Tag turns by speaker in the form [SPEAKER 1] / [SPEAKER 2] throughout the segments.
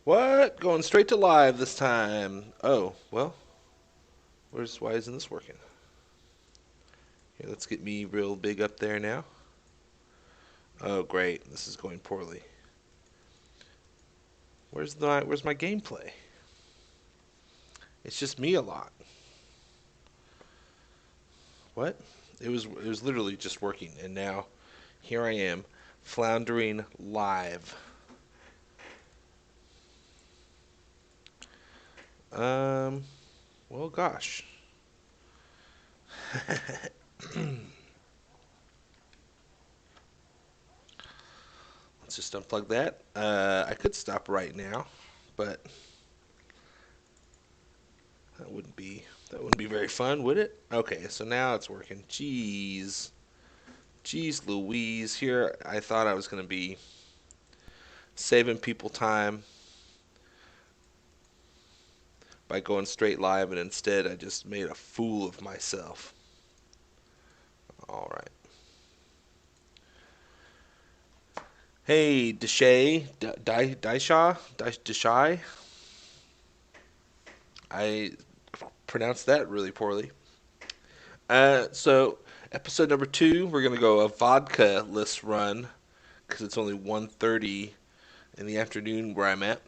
[SPEAKER 1] What? Going straight to live this time. Oh, well, why isn't this working? Here, let's get me real big up there now. Oh, great. This is going poorly. Where's my gameplay? It's just me a lot. What? It was literally just working, and now here I am, floundering live. Well, gosh. Let's just unplug that. I could stop right now, but that wouldn't be very fun, would it? Okay, so now it's working. Jeez Louise. Here I thought I was going to be saving people time by going straight live, and instead I just made a fool of myself. All right. Hey, Deshay. I pronounced that really poorly. So episode number 2, we're gonna go a vodka list run because it's only 1:30 in the afternoon where I'm at.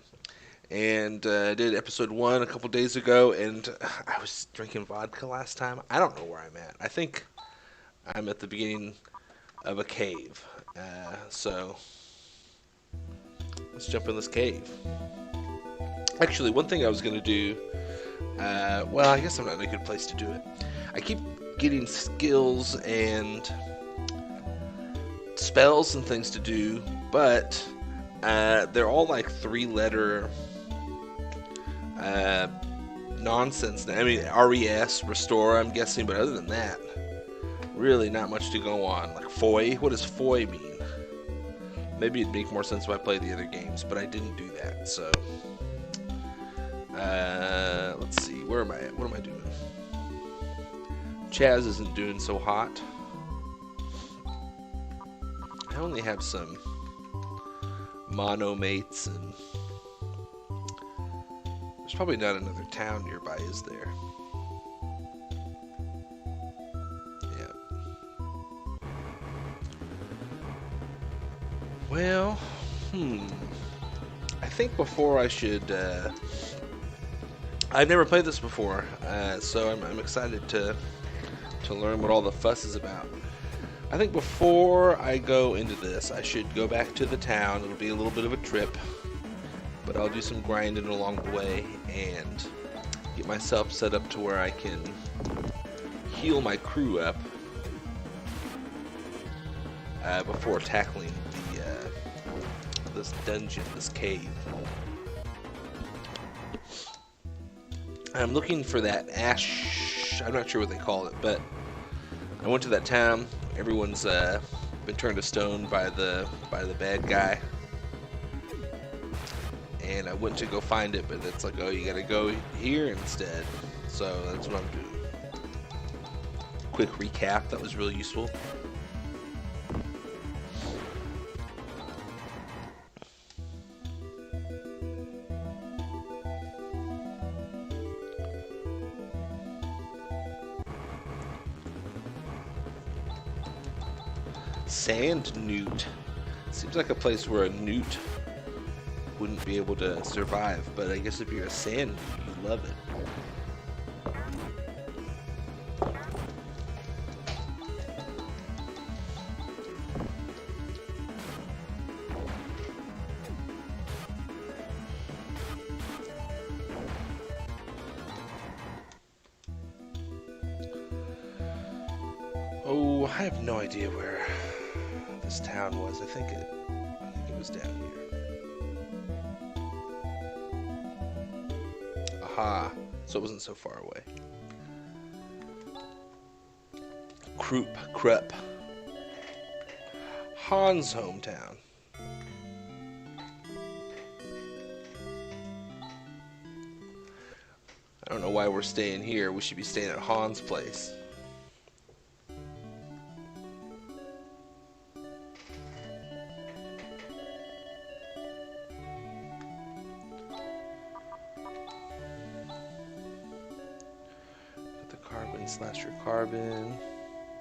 [SPEAKER 1] And I did episode 1 a couple days ago, and I was drinking vodka last time. I don't know where I'm at. I think I'm at the beginning of a cave. So let's jump in this cave. Actually, one thing I was gonna do. Well, I guess I'm not in a good place to do it. I keep getting skills and spells and things to do, but they're all like 3-letter nonsense. I mean, RES, restore, I'm guessing, but other than that, really not much to go on. Like foy, what does foy mean? Maybe it'd make more sense if I played the other games, but I didn't do that, so... let's see, where am I at? What am I doing? Chaz isn't doing so hot. I only have some mono mates, and there's probably not another town nearby, is there? Yeah. Well, I think before I should, I've never played this before, so I'm excited to learn what all the fuss is about. I think before I go into this, I should go back to the town. It'll be a little bit of a trip, but I'll do some grinding along the way and get myself set up to where I can heal my crew up before tackling this dungeon, this cave. I'm looking for that ash. I'm not sure what they call it, but I went to that town. Everyone's been turned to stone by the bad guy, and I went to go find it, but it's like, oh, you gotta go here instead. So that's what I'm doing. Quick recap. That was really useful. Sand newt. Seems like a place where a newt wouldn't be able to survive, but I guess if you're a sand newt, you love it. Oh, I have no idea where this town was. I think it was down here. Aha! So it wasn't so far away. Krupp. Han's hometown. I don't know why we're staying here. We should be staying at Han's place. Carbon slasher carbon.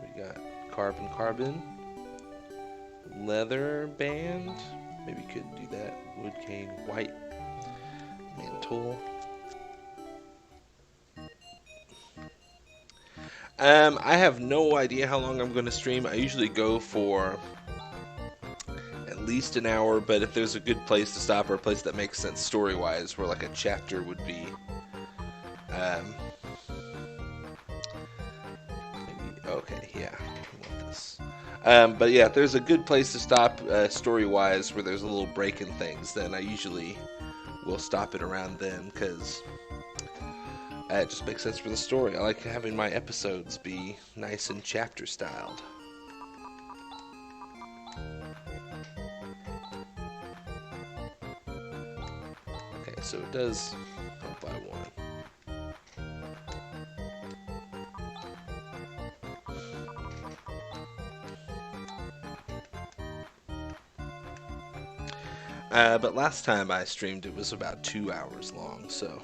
[SPEAKER 1] We got carbon. Leather band. Maybe could do that. Wood cane white. Mantle. I have no idea how long I'm going to stream. I usually go for at least an hour, but if there's a good place to stop or a place that makes sense story-wise, where like a chapter would be, maybe, okay, yeah, I want this. But yeah, if there's a good place to stop story-wise, where there's a little break in things, then I usually will stop it around then, because it just makes sense for the story. I like having my episodes be nice and chapter styled. Okay, so it does help by one. But last time I streamed, it was about 2 hours long, so...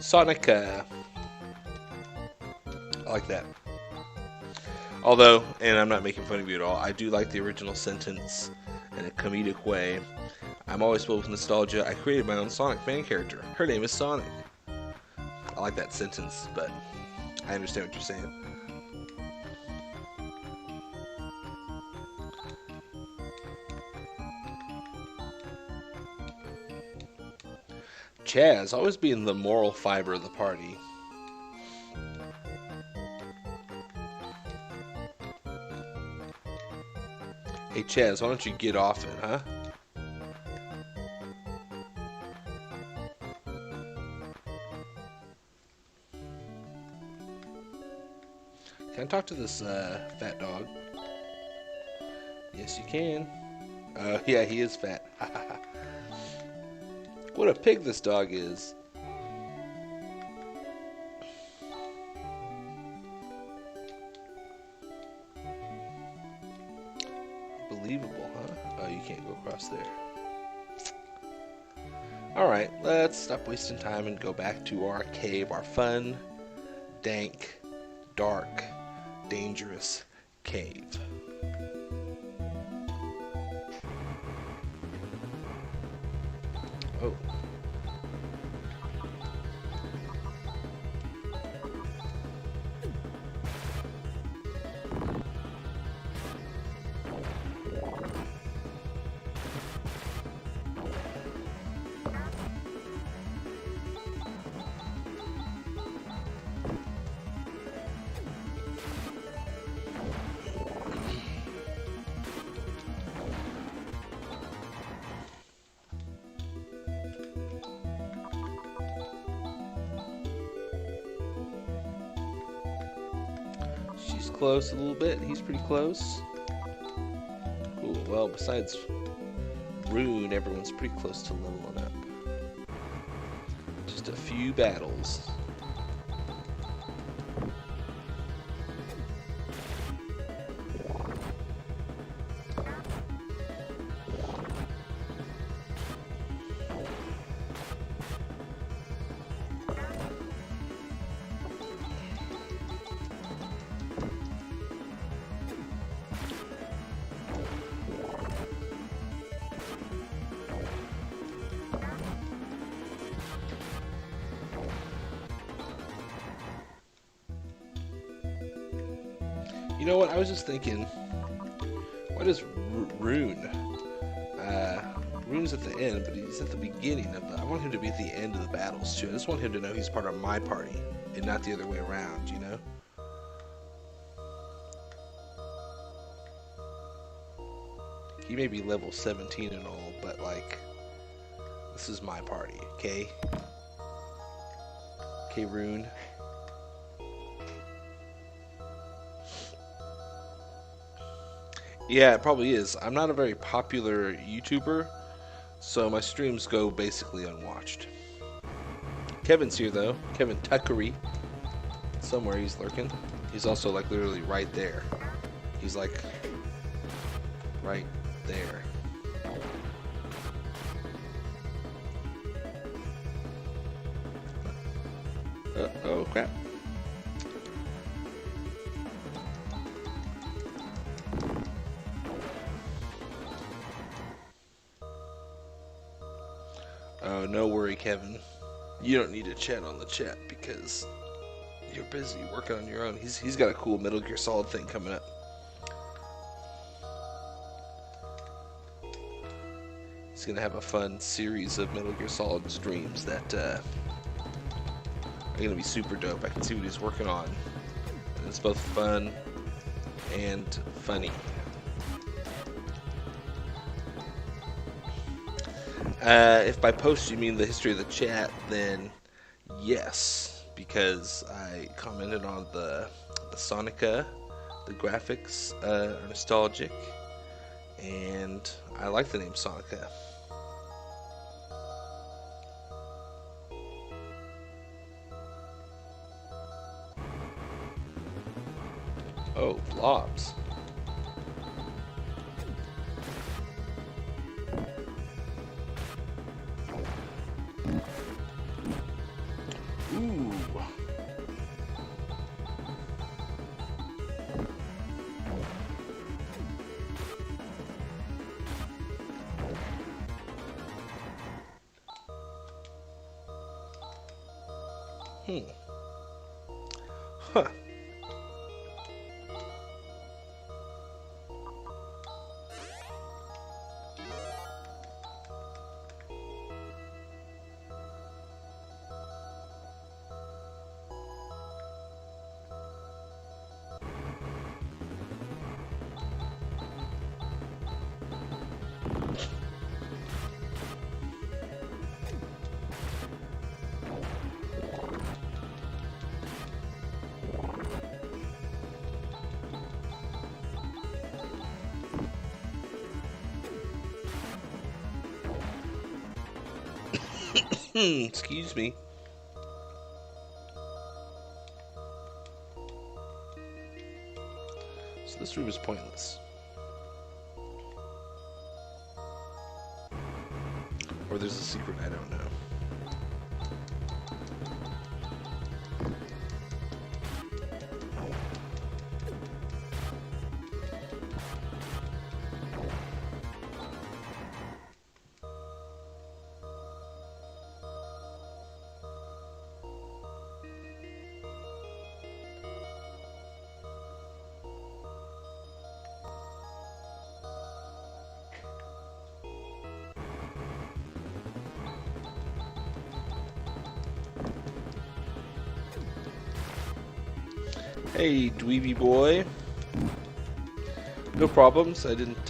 [SPEAKER 1] Sonic, I like that. Although, and I'm not making fun of you at all, I do like the original sentence in a comedic way. I'm always filled with nostalgia. I created my own Sonic fan character. Her name is Sonic. I like that sentence, but I understand what you're saying. Chaz, always being the moral fiber of the party. Hey Chaz, why don't you get off it, huh? Can I talk to this fat dog? Yes, you can. Yeah, he is fat. What a pig this dog is. Believable, huh? Oh, you can't go across there. Alright, let's stop wasting time and go back to our cave, our fun, dank, dark, dangerous cave. Oh. She's close a little bit. He's pretty close. Cool. Well, besides Rune, everyone's pretty close to leveling up. Just a few battles. You know what? I was just thinking, what is Rune? Rune's at the end, but he's at the beginning of the... I want him to be at the end of the battles, too. I just want him to know he's part of my party, and not the other way around, you know? He may be level 17 and all, but like, this is my party, okay? Okay, Rune. Yeah, it probably is. I'm not a very popular YouTuber, so my streams go basically unwatched. Kevin's here though. Kevin Tuckery. Somewhere he's lurking. He's also like literally right there. He's like right there. Oh crap. Oh, no worry, Kevin. You don't need to chat on the chat because you're busy working on your own. He's got a cool Metal Gear Solid thing coming up. He's gonna have a fun series of Metal Gear Solid streams that are gonna be super dope. I can see what he's working on. And it's both fun and funny. If by post you mean the history of the chat, then yes, because I commented on the Sonica, the graphics are nostalgic, and I like the name Sonica. Oh, blobs. Ooh. Huh. Excuse me. So this room is pointless. Or there's a secret I don't know. Hey, dweeby boy. No problems. I didn't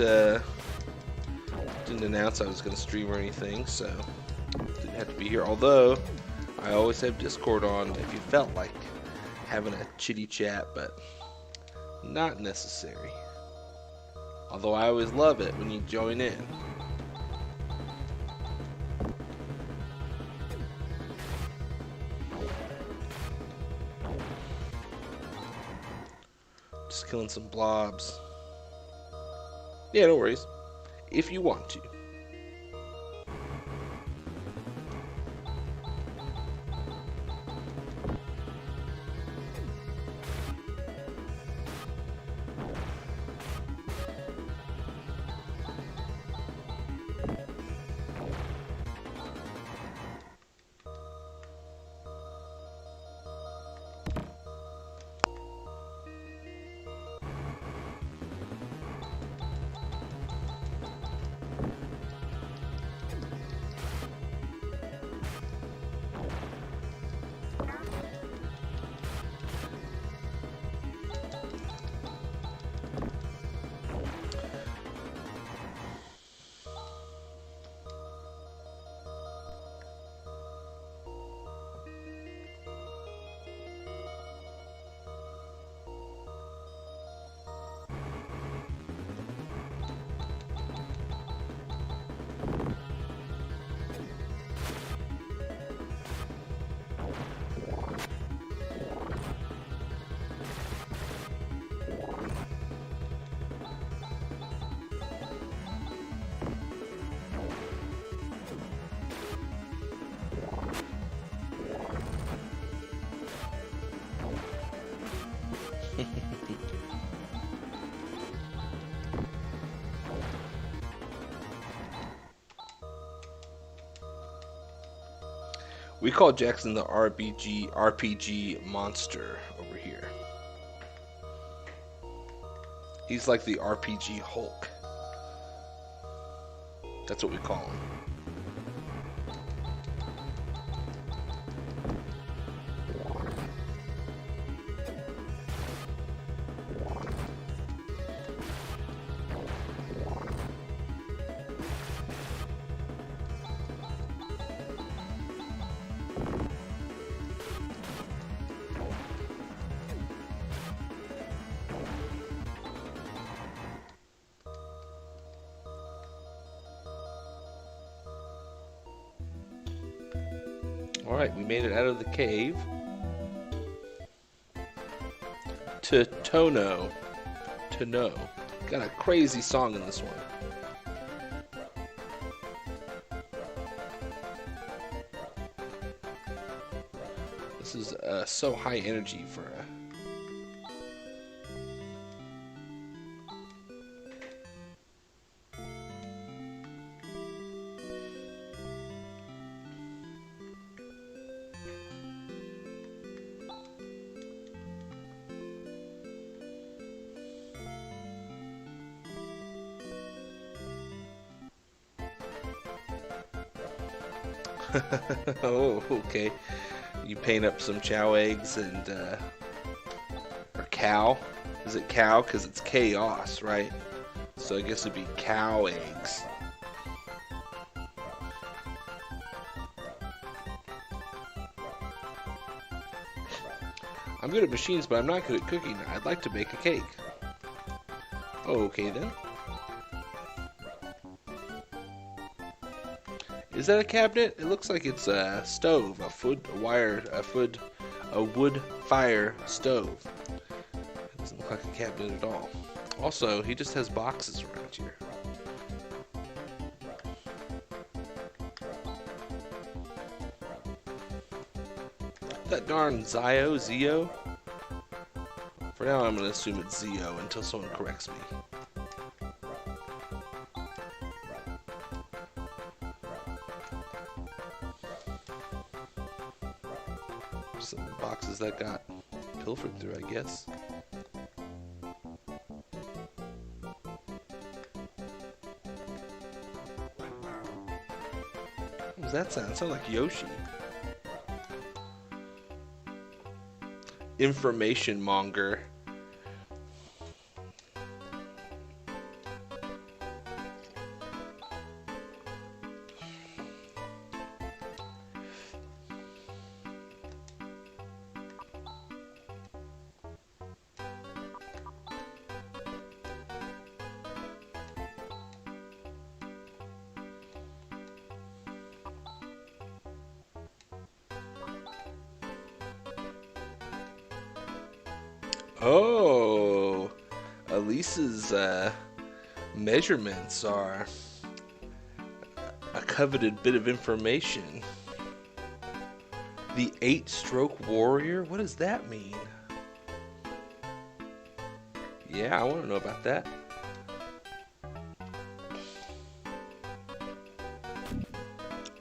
[SPEAKER 1] announce I was going to stream or anything, so didn't have to be here. Although I always have Discord on if you felt like having a chitty chat, but not necessary. Although I always love it when you join in. Just killing some blobs. Yeah, no worries. If you want to. We call Jackson the RPG monster over here. He's like the RPG Hulk. That's what we call him. Alright, we made it out of the cave to Tono. Got a crazy song in this one. This is so high energy for a... Oh, okay. You paint up some chow eggs and, or cow. Is it cow? Because it's chaos, right? So I guess it'd be cow eggs. I'm good at machines, but I'm not good at cooking. I'd like to bake a cake. Oh, okay then. Is that a cabinet? It looks like it's a stove, a wood fire stove. It doesn't look like a cabinet at all. Also, he just has boxes around here. That darn Zio? For now, I'm going to assume it's Zio until someone corrects me. Some boxes that got pilfered through, I guess. What was that sound? It sounded like Yoshi. Information monger. Oh, Elise's measurements are a coveted bit of information. The 8-stroke warrior? What does that mean? Yeah, I want to know about that.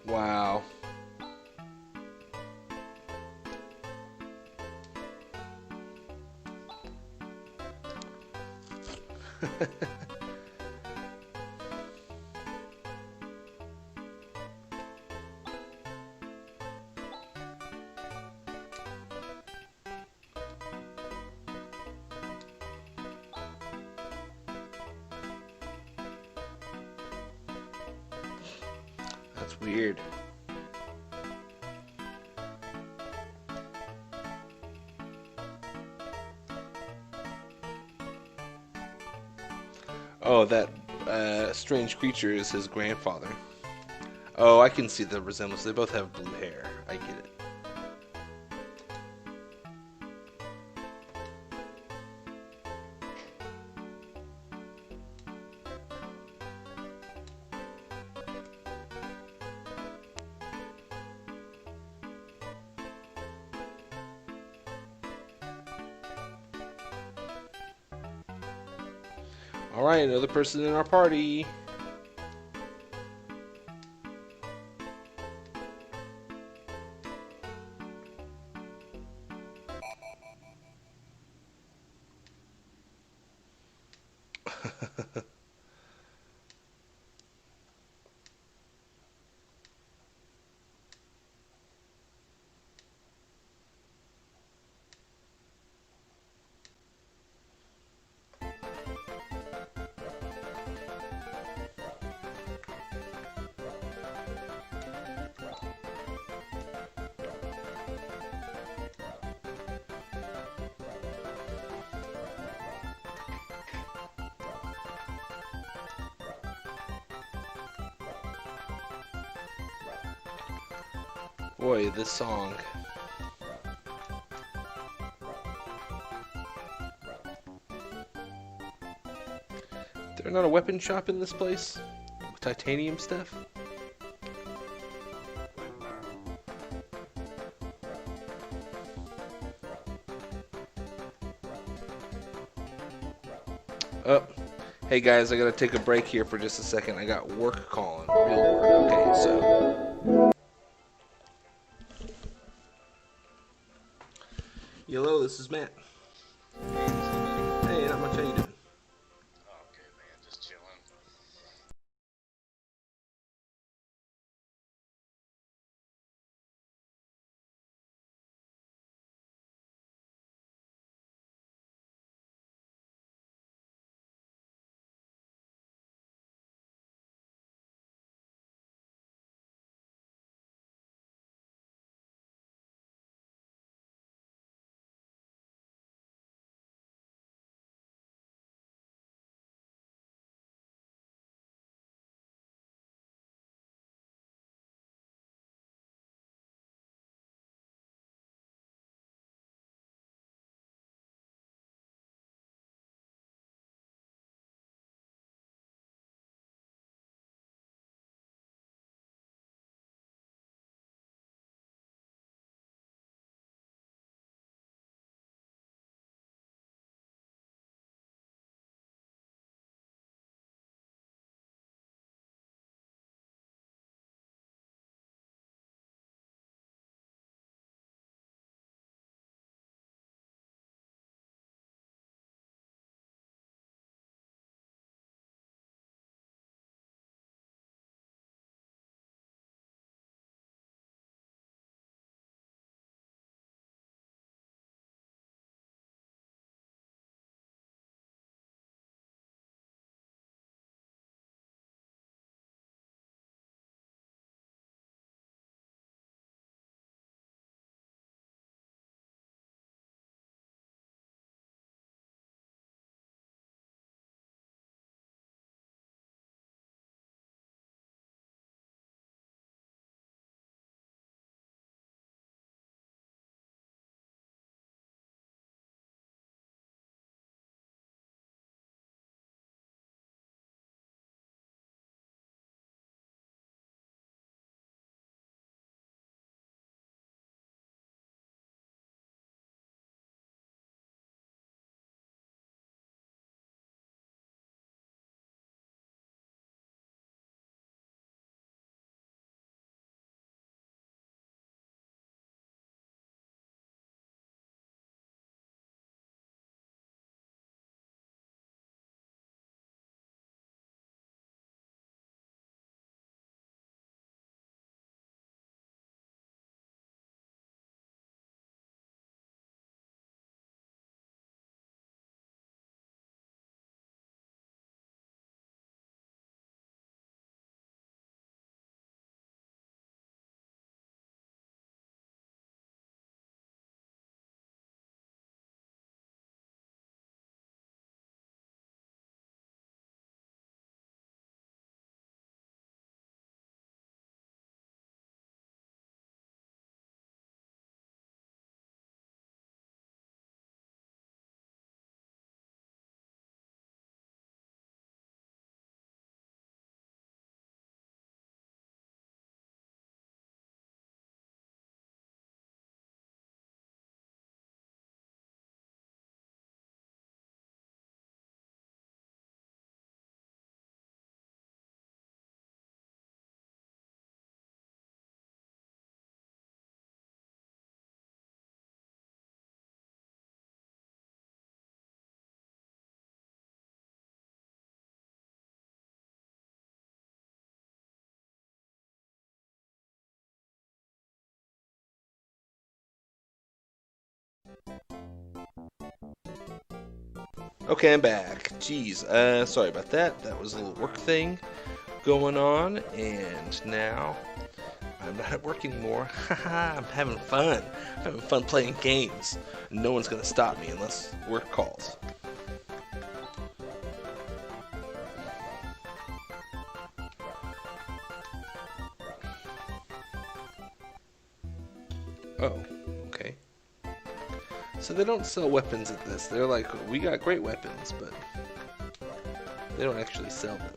[SPEAKER 1] Wow. That's weird. Oh, that strange creature is his grandfather. Oh, I can see the resemblance. They both have blue hair. I get it. Alright, another person in our party. Boy, this song. There not a weapon shop in this place? With titanium stuff? Oh, hey guys, I gotta take a break here for just a second. I got work calling. Real work. Okay, so. Hello, this is Matt. Hey, not much. How you doing?
[SPEAKER 2] Oh, good man, just chilling.
[SPEAKER 1] Okay, I'm back. Jeez, sorry about that. That was a little work thing going on, and now I'm not at work anymore. Haha, I'm having fun. I'm having fun playing games. No one's gonna stop me unless work calls. Oh, okay. So they don't sell weapons at this. They're like, we got great weapons, but they don't actually sell them.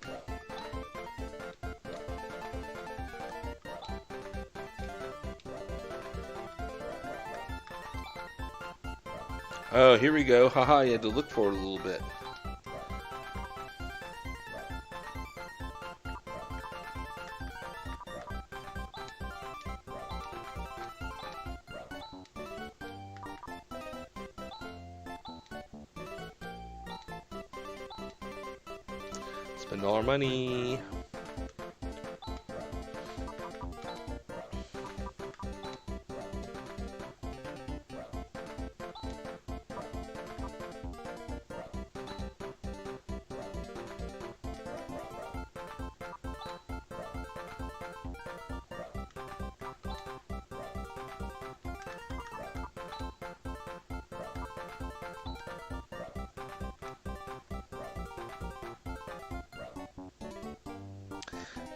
[SPEAKER 1] Oh, here we go. Haha, you had to look for it a little bit. Spend all our money.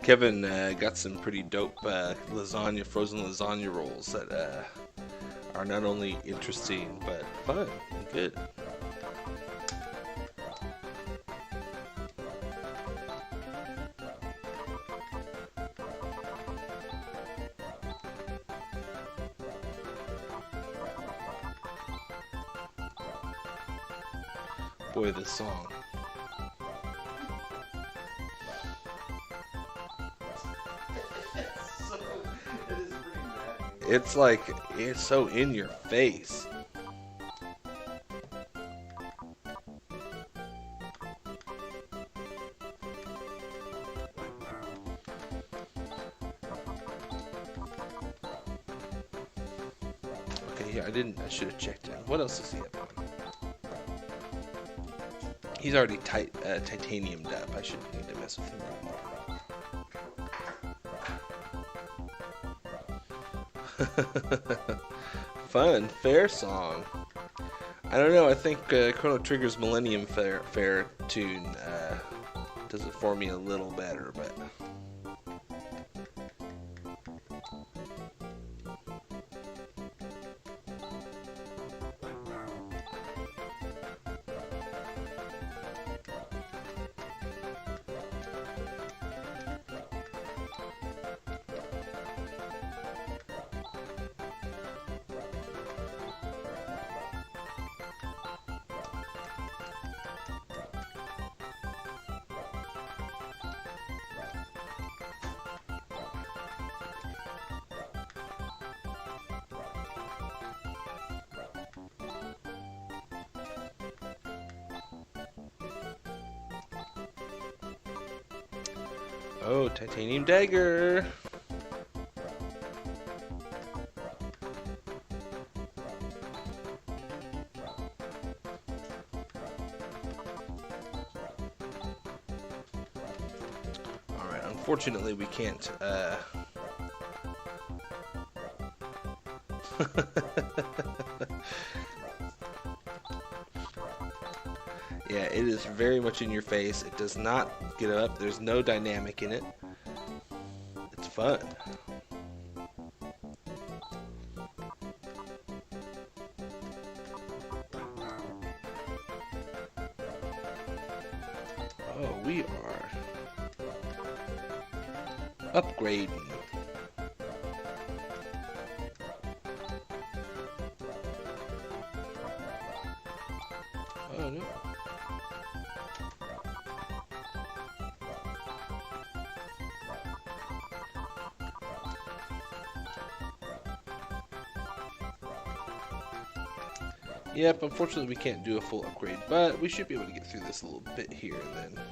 [SPEAKER 1] Kevin got some pretty dope lasagna, frozen lasagna rolls that are not only interesting but fun and good. Boy, this song. It's like, it's so in your face. Okay, yeah, I should have checked in. What else is he up on? He's already titaniumed up. I shouldn't need to mess with him anymore. Fun, fair song. I don't know, I think Chrono Trigger's Millennium Fair tune does it for me a little better, but... Oh, titanium dagger! Alright, unfortunately we can't, Yeah, it is very much in your face. It does not get up. There's no dynamic in it. It's fun. Oh, we are upgrading. Oh, no. Yep, unfortunately we can't do a full upgrade, but we should be able to get through this a little bit here and then.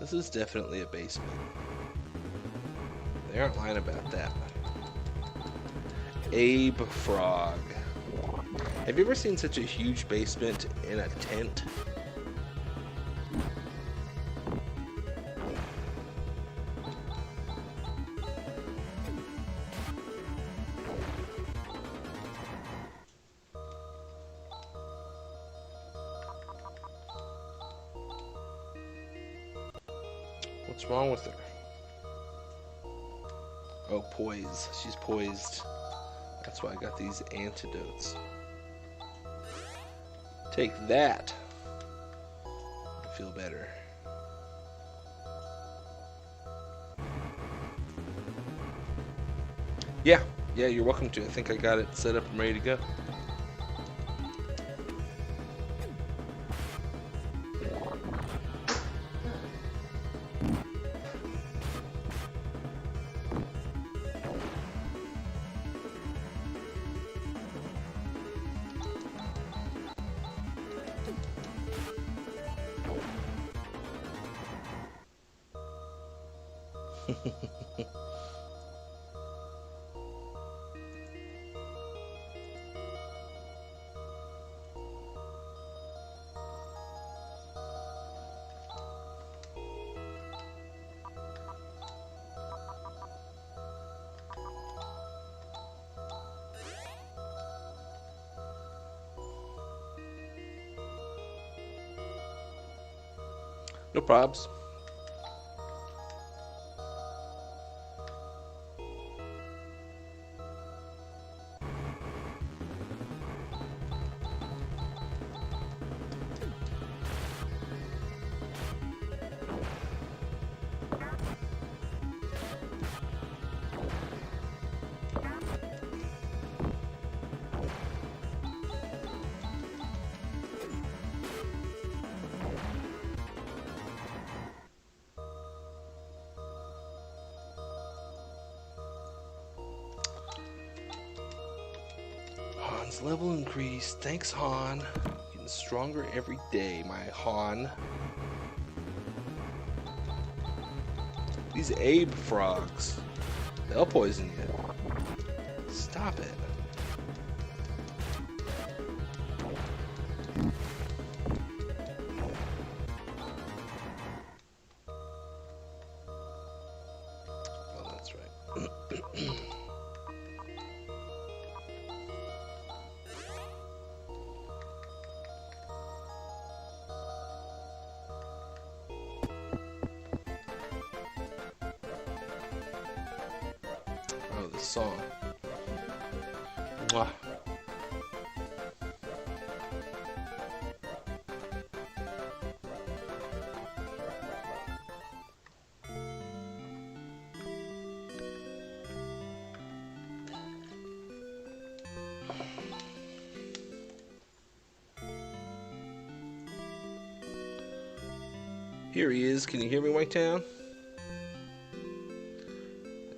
[SPEAKER 1] This is definitely a basement. They aren't lying about that. Abe Frog. Have you ever seen such a huge basement in a tent? What's wrong with her? Oh, poise. She's poised. That's why I got these antidotes. Take that. I feel better. Yeah, you're welcome to. I think I got it set up and ready to go. No probs. Han's level increased. Thanks, Han. Getting stronger every day, my Han. These Abe frogs. They'll poison you. Stop it. Oh, that's right. Oh, the song. Mwah. Here he is. Can you hear me, White Town?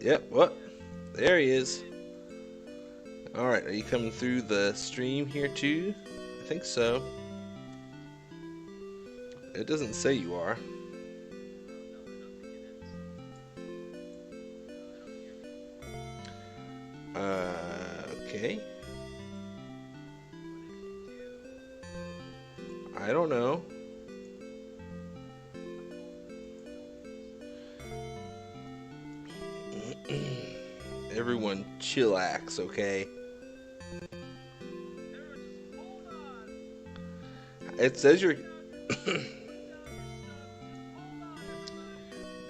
[SPEAKER 1] Yep, what? There he is. Alright, are you coming through the stream here too? I think so. It doesn't say you are. Okay. I don't know. Everyone chillax, okay? It says you're...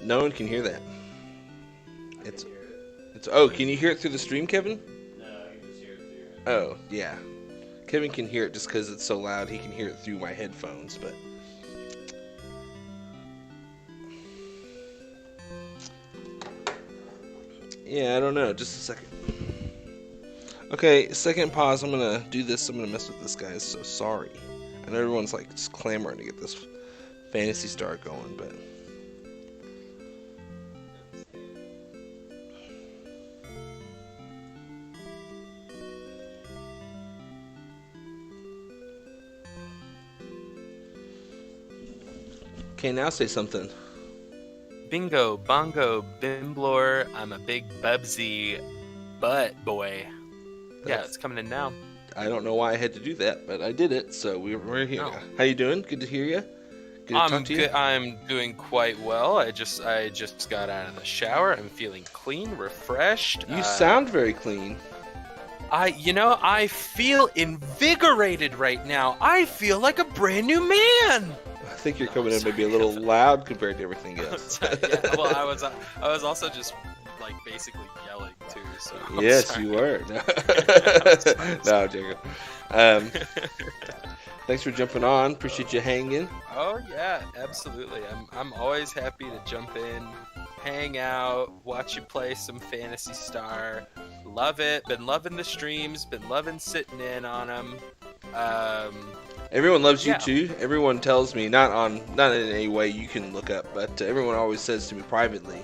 [SPEAKER 1] No one can hear that. It's... Oh, can you hear it through the stream, Kevin?
[SPEAKER 3] No, you can just hear it through.
[SPEAKER 1] Oh, yeah. Kevin can hear it just because it's so loud. He can hear it through my headphones, but... Yeah, I don't know. Just a second. Okay, second pause. I'm gonna do this. I'm gonna mess with this, guys. So sorry. I know everyone's like just clamoring to get this Phantasy Star going, but... Okay, now say something.
[SPEAKER 4] bingo, bongo, bimblor. I'm a big Bubsy butt boy. Yeah, it's coming in now.
[SPEAKER 1] I don't know why I had to do that, but I did it, so we're here.
[SPEAKER 4] Oh.
[SPEAKER 1] How you doing? Good to hear you. Good to talk to you.
[SPEAKER 4] I'm doing quite well. I just got out of the shower. I'm feeling clean, refreshed.
[SPEAKER 1] You sound very clean.
[SPEAKER 4] I feel invigorated right now. I feel like a brand new man.
[SPEAKER 1] I think you're coming in maybe a little loud compared to everything else.
[SPEAKER 4] Yeah, well, I was also just like basically yelling too. So
[SPEAKER 1] yes,
[SPEAKER 4] sorry.
[SPEAKER 1] you were. No, I'm joking. Thanks for jumping on. Appreciate you hanging.
[SPEAKER 4] Oh yeah, absolutely. I'm always happy to jump in, hang out, watch you play some Phantasy Star. Love it. Been loving the streams. Been loving sitting in on them.
[SPEAKER 1] Everyone loves you too. Everyone tells me, not in any way you can look up, but everyone always says to me privately,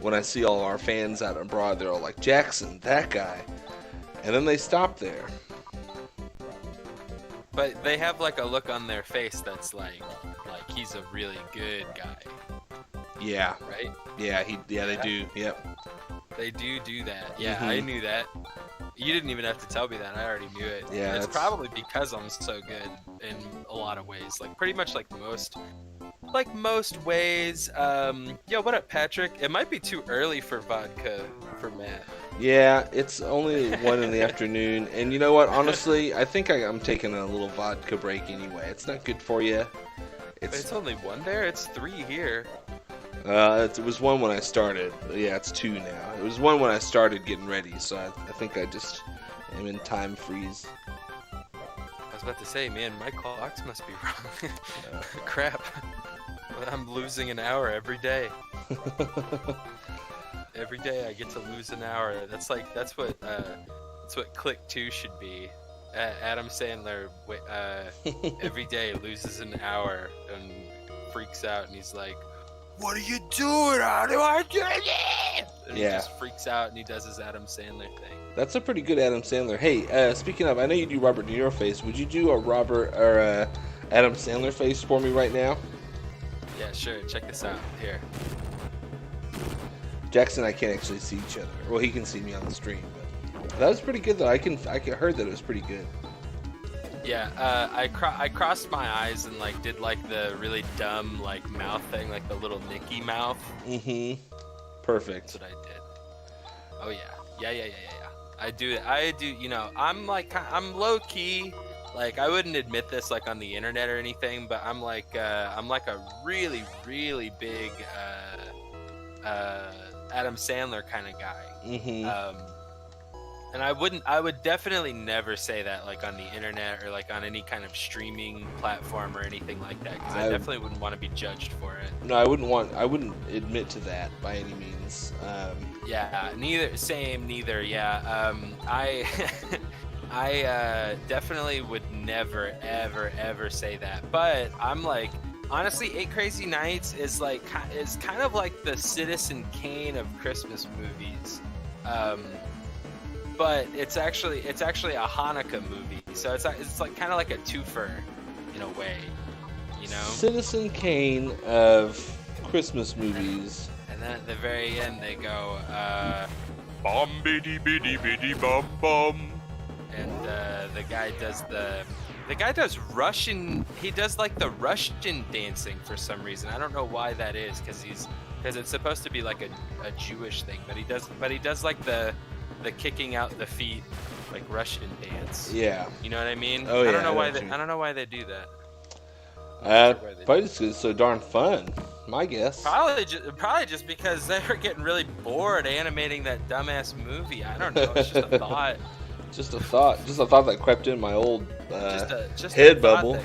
[SPEAKER 1] when I see all our fans out abroad, they're all like, Jackson, that guy. And then they stop there.
[SPEAKER 4] But they have like a look on their face that's like he's a really good guy.
[SPEAKER 1] Yeah.
[SPEAKER 4] Right?
[SPEAKER 1] Yeah, they do. Yep.
[SPEAKER 4] They do that. Yeah,
[SPEAKER 1] Mhm.
[SPEAKER 4] I knew that. You didn't even have to tell me that. I already knew it.
[SPEAKER 1] Yeah,
[SPEAKER 4] it's
[SPEAKER 1] that's-
[SPEAKER 4] probably because I'm so good in a lot of ways. Like pretty much like most ways. What up, Patrick? It might be too early for vodka for Matt.
[SPEAKER 1] Yeah, it's only 1 in the afternoon, and you know what? Honestly, I think I'm taking a little vodka break anyway. It's not good for you.
[SPEAKER 4] It's only 1 there. It's 3 here.
[SPEAKER 1] It was 1 when I started. But yeah, it's 2 now. It was 1 when I started getting ready, so I think I just am in time freeze.
[SPEAKER 4] I was about to say, man, my clocks must be wrong. Crap. I'm losing an hour every day. Every day I get to lose an hour. That's what Click 2 should be. Adam Sandler every day loses an hour and freaks out, and he's like, "What are you doing? How do I do it?" And he just freaks out and he does his Adam Sandler thing.
[SPEAKER 1] That's a pretty good Adam Sandler. Hey, speaking of, I know you do Robert De Niro face. Would you do a Robert or Adam Sandler face for me right now?
[SPEAKER 4] Yeah, sure. Check this out. Here.
[SPEAKER 1] Jackson and I can't actually see each other. Well, he can see me on the stream, but that was pretty good though. I heard that it was pretty good.
[SPEAKER 4] Yeah, I crossed my eyes and like did like the really dumb like mouth thing, like the little Mickey mouth.
[SPEAKER 1] Mm-hmm. Perfect.
[SPEAKER 4] That's what I did. Oh yeah. I do. You know, I'm low key. Like I wouldn't admit this like on the internet or anything, but I'm like a really really big Adam Sandler kind of guy.
[SPEAKER 1] Mm-hmm.
[SPEAKER 4] And I would definitely never say that like on the internet or like on any kind of streaming platform or anything like that, because I definitely wouldn't want to be judged for it.
[SPEAKER 1] No, I wouldn't admit to that by any means.
[SPEAKER 4] Yeah, neither. Yeah, I definitely would never ever say that. But I'm like, honestly, 8 Crazy Nights is kind of like the Citizen Kane of Christmas movies. But it's actually a Hanukkah movie, so it's like kind of like a twofer in a way, you know.
[SPEAKER 1] Citizen Kane of Christmas movies.
[SPEAKER 4] And then at the very end they go, bom biddy biddy biddy bom bom, and the guy does Russian. He does like the Russian dancing for some reason. I don't know why that is, because it's supposed to be like a Jewish thing, but he does like the kicking out the feet, like Russian dance.
[SPEAKER 1] Yeah.
[SPEAKER 4] You know what I mean?
[SPEAKER 1] Oh yeah.
[SPEAKER 4] I don't know why they do that.
[SPEAKER 1] Probably just 'cause it's so darn fun. My guess.
[SPEAKER 4] Probably just because they were getting really bored animating that dumbass movie. I don't know. It's just a thought.
[SPEAKER 1] Just a thought that crept in my old
[SPEAKER 4] just
[SPEAKER 1] head
[SPEAKER 4] a thought
[SPEAKER 1] bubble.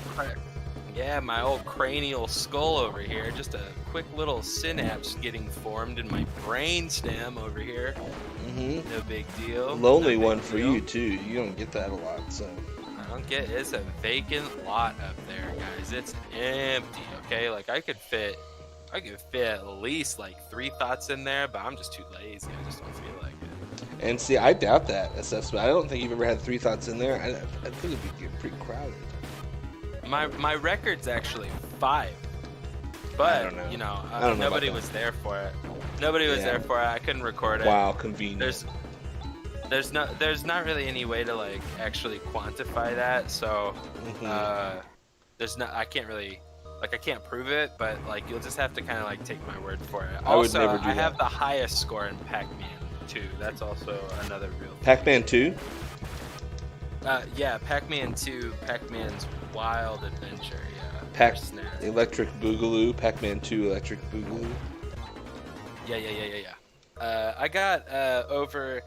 [SPEAKER 4] Yeah, my old cranial skull over here. Just a quick little synapse getting formed in my brain stem over here.
[SPEAKER 1] Mm-hmm.
[SPEAKER 4] No big deal.
[SPEAKER 1] Lonely
[SPEAKER 4] No big
[SPEAKER 1] one for
[SPEAKER 4] deal.
[SPEAKER 1] you too. You don't get that a lot, so.
[SPEAKER 4] I don't get. It's a vacant lot up there, guys. It's empty. Okay, like I could fit at least like 3 thoughts in there, but I'm just too lazy. I just don't feel like it.
[SPEAKER 1] And see, I doubt that assessment. I don't think you've ever had 3 thoughts in there. I think it'd be pretty crowded.
[SPEAKER 4] My record's actually 5. but
[SPEAKER 1] don't know.
[SPEAKER 4] you know,
[SPEAKER 1] I don't know
[SPEAKER 4] nobody
[SPEAKER 1] about
[SPEAKER 4] was there for it. Nobody was there for it. I couldn't record it.
[SPEAKER 1] Wow, convenient.
[SPEAKER 4] There's not really any way to like actually quantify that, so I can't prove it, but like you'll just have to kind of like take my word for it.
[SPEAKER 1] I would never do
[SPEAKER 4] I
[SPEAKER 1] that.
[SPEAKER 4] have the highest score in Pac-Man 2. That's also another real thing.
[SPEAKER 1] Pac-Man 2?
[SPEAKER 4] Yeah, Pac-Man 2, Pac-Man's Wild Adventure,
[SPEAKER 1] yeah.
[SPEAKER 4] SNES.
[SPEAKER 1] Electric Boogaloo, Pac-Man 2 Electric Boogaloo.
[SPEAKER 4] Yeah. I got over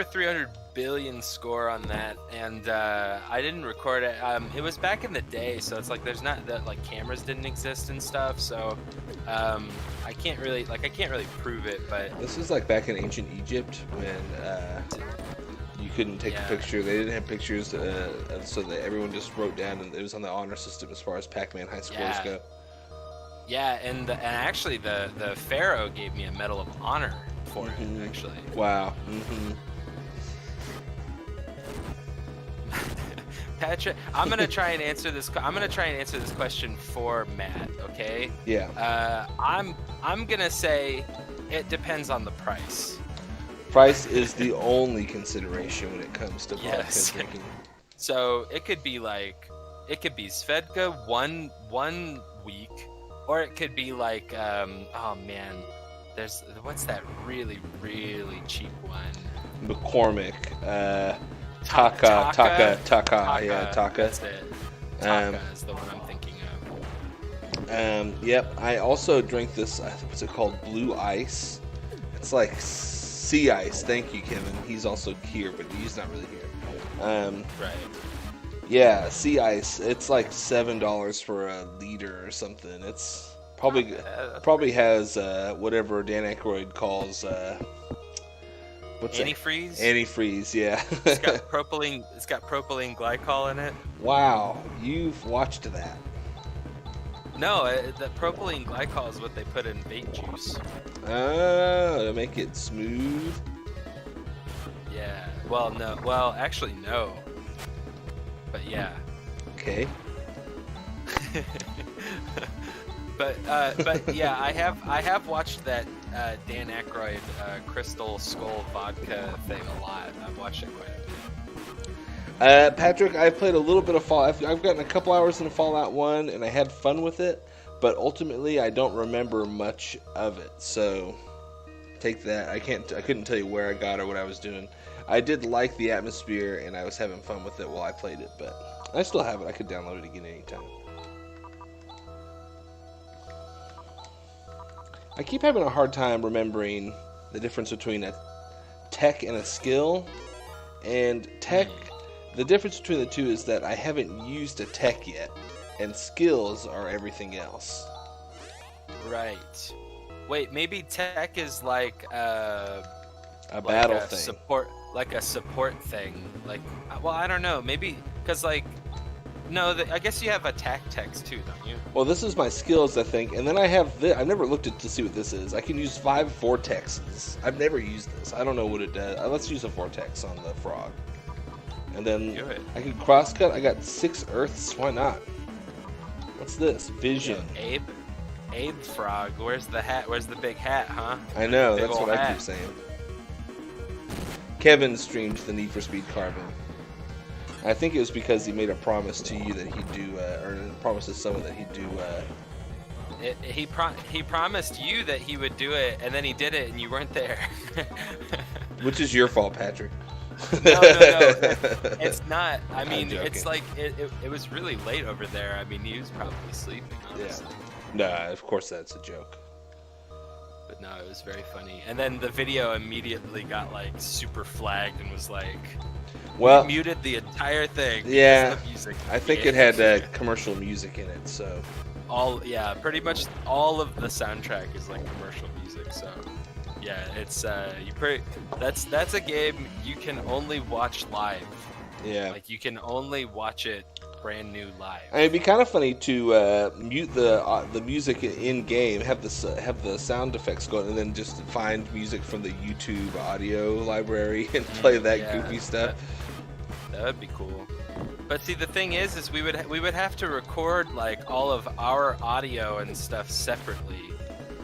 [SPEAKER 4] 300 billion score on that, and I didn't record it. It was back in the day, so it's like there's not that like cameras didn't exist and stuff, so I can't really prove it. But
[SPEAKER 1] this is like back in ancient Egypt when you couldn't take a picture. They didn't have pictures, so that everyone just wrote down, and it was on the honor system as far as Pac-Man high scores go. Yeah,
[SPEAKER 4] and actually the Pharaoh gave me a Medal of Honor for it. Actually.
[SPEAKER 1] Wow.
[SPEAKER 4] Patrick, I'm gonna try and answer this question for Matt. Okay.
[SPEAKER 1] Yeah.
[SPEAKER 4] I'm gonna say it depends on the price.
[SPEAKER 1] Price is the only consideration when it comes to vodka drinking.
[SPEAKER 4] So it could be Svedka one week, or it could be like oh man, what's that really cheap one?
[SPEAKER 1] McCormick. Taka. Yeah, Taka.
[SPEAKER 4] That's it. Taka is the one I'm thinking of.
[SPEAKER 1] Yep. I also drink this. What's it called? Blue Ice. It's like sea ice. Thank you, Kevin. He's also here, but he's not really here.
[SPEAKER 4] Right.
[SPEAKER 1] Yeah, sea ice. It's like $7 for a liter or something. It's probably has whatever Dan Aykroyd calls. What's
[SPEAKER 4] antifreeze?
[SPEAKER 1] Antifreeze, yeah.
[SPEAKER 4] It's got propylene glycol in it.
[SPEAKER 1] Wow, you've watched that.
[SPEAKER 4] No, the propylene glycol is what they put in vape juice.
[SPEAKER 1] Oh, to make it smooth?
[SPEAKER 4] Yeah. Well, no. Well, actually, no. But yeah.
[SPEAKER 1] Okay.
[SPEAKER 4] But yeah, I have watched that Dan Aykroyd Crystal Skull vodka thing a lot. I've watched it quite a bit.
[SPEAKER 1] Patrick, I've played a little bit of Fallout. I've gotten a couple hours into Fallout 1, and I had fun with it, but ultimately I don't remember much of it. So take that. I couldn't tell you where I got or what I was doing. I did like the atmosphere, and I was having fun with it while I played it, but I still have it. I could download it again anytime. I keep having a hard time remembering the difference between a tech and a skill. And tech, the difference between the two is that I haven't used a tech yet, and skills are everything else.
[SPEAKER 4] Right. Wait, maybe tech is like a
[SPEAKER 1] battle thing.
[SPEAKER 4] Like a support thing. Like, well, I don't know. Maybe because like. No, I guess you have attack techs too, don't you?
[SPEAKER 1] Well, this is my skills, I think, and then I have this. I've never looked at to see what this is. I can use 5 vortexes. I've never used this. I don't know what it does. Let's use a vortex on the frog, and then I can crosscut. I got 6 earths. Why not? What's this? Vision.
[SPEAKER 4] Yeah, Abe frog. Where's the hat? Where's the big hat? Huh?
[SPEAKER 1] I know. That's what I keep saying. Kevin streamed the Need for Speed Carbon. I think it was because he made a promise to you that he'd do, or a promise to someone that he'd do.
[SPEAKER 4] He promised you that he would do it, and then he did it, and you weren't there.
[SPEAKER 1] Which is your fault, Patrick.
[SPEAKER 4] No. It's not. I mean, it's like it was really late over there. I mean, he was probably sleeping, honestly.
[SPEAKER 1] Yeah. Nah, of course that's a joke.
[SPEAKER 4] But no, it was very funny. And then the video immediately got like super flagged and was like.
[SPEAKER 1] Well,
[SPEAKER 4] we muted the entire thing.
[SPEAKER 1] Yeah,
[SPEAKER 4] of the music.
[SPEAKER 1] I think it had commercial music in it, so.
[SPEAKER 4] Pretty much all of the soundtrack is like commercial music. So, yeah, it's that's a game you can only watch live.
[SPEAKER 1] Yeah.
[SPEAKER 4] Like you can only watch it brand new live.
[SPEAKER 1] I mean, it'd be kind of funny to mute the music in game, have the sound effects going, and then just find music from the YouTube audio library and play that goofy stuff.
[SPEAKER 4] That would be cool. But see, the thing is we would have to record like all of our audio and stuff separately,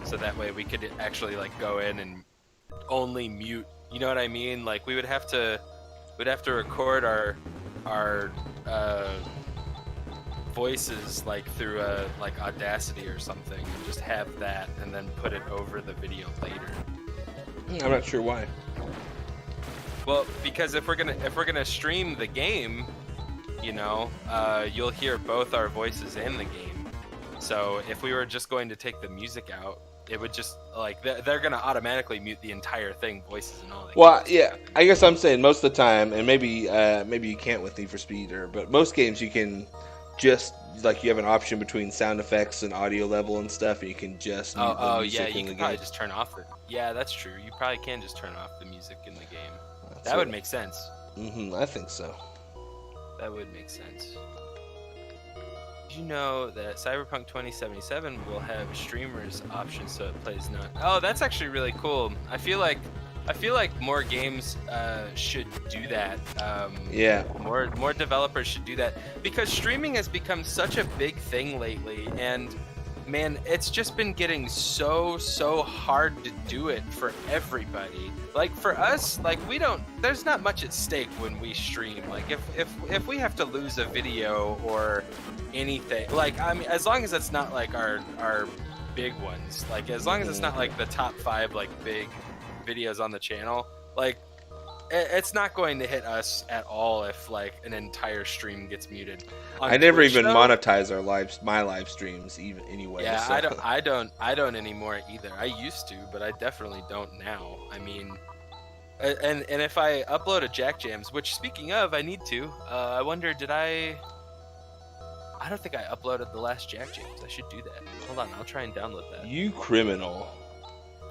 [SPEAKER 4] so that way we could actually like go in and only mute. You know what I mean? Like we'd have to record our voices like through like Audacity or something, and just have that, and then put it over the video later.
[SPEAKER 1] I'm not sure why.
[SPEAKER 4] Well, because if we're gonna stream the game, you know, you'll hear both our voices in the game. So if we were just going to take the music out, it would just like they're gonna automatically mute the entire thing, voices and all that.
[SPEAKER 1] Well, yeah, I guess I'm saying most of the time, and maybe you can't with Need for Speed, but most games you can just like you have an option between sound effects and audio level and stuff, and you can just mute the music
[SPEAKER 4] yeah,
[SPEAKER 1] in
[SPEAKER 4] you
[SPEAKER 1] the
[SPEAKER 4] can probably
[SPEAKER 1] game.
[SPEAKER 4] just turn off it. Yeah, that's true. You probably can just turn off the music in the game.
[SPEAKER 1] That's
[SPEAKER 4] That would
[SPEAKER 1] what-
[SPEAKER 4] make sense.
[SPEAKER 1] I think so.
[SPEAKER 4] That would make sense. Did you know that Cyberpunk 2077 will have streamers option so it plays not? Oh, that's actually really cool. I feel like more games should do that.
[SPEAKER 1] Yeah.
[SPEAKER 4] More developers should do that, because streaming has become such a big thing lately, and man, it's just been getting so hard to do it for everybody. Like for us, like there's not much at stake when we stream. Like if we have to lose a video or anything, like I mean, as long as it's not like our big ones, like as long as it's not like the top 5 like big videos on the channel, like it's not going to hit us at all if like an entire stream gets muted. On
[SPEAKER 1] I never
[SPEAKER 4] Twitch,
[SPEAKER 1] even
[SPEAKER 4] though,
[SPEAKER 1] monetize my live streams even anyway.
[SPEAKER 4] Yeah,
[SPEAKER 1] so.
[SPEAKER 4] I don't anymore either. I used to, but I definitely don't now. I mean, and if I upload a Jack Jams, which speaking of, I need to. I wonder, did I don't think I uploaded the last Jack Jams. I should do that. Hold on, I'll try and download that.
[SPEAKER 1] You criminal.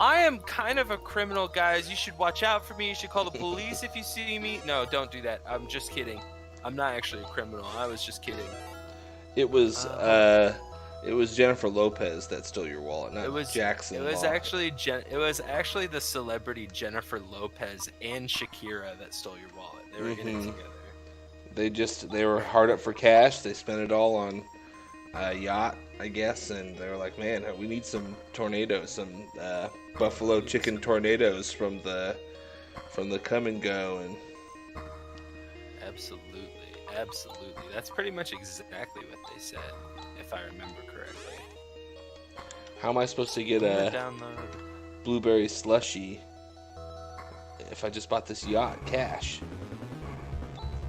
[SPEAKER 4] I am kind of a criminal, guys. You should watch out for me. You should call the police if you see me. No, don't do that. I'm just kidding. I'm not actually a criminal. I was just kidding.
[SPEAKER 1] It was Jennifer Lopez that stole your wallet, not Jackson.
[SPEAKER 4] It was
[SPEAKER 1] Law.
[SPEAKER 4] actually the celebrity Jennifer Lopez and Shakira that stole your wallet. They were getting together.
[SPEAKER 1] They were hard up for cash. They spent it all on a yacht, I guess, and they were like, man, we need some tornadoes, some buffalo chicken tornadoes from the come and go. And
[SPEAKER 4] Absolutely. That's pretty much exactly what they said, if I remember correctly.
[SPEAKER 1] how am I supposed to get a blueberry slushy if I just bought this yacht cash?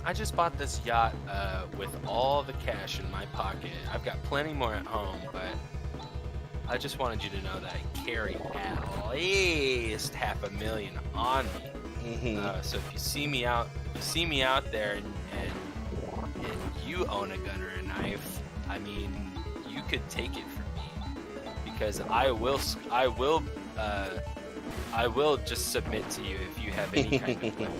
[SPEAKER 4] I just bought this yacht with all the cash in my pocket. I've got plenty more at home, but I just wanted you to know that I carry at least $500,000 on me. So if you see me out there and you own a gun or a knife, I mean, you could take it from me, because I will just submit to you if you have any kind of weapon.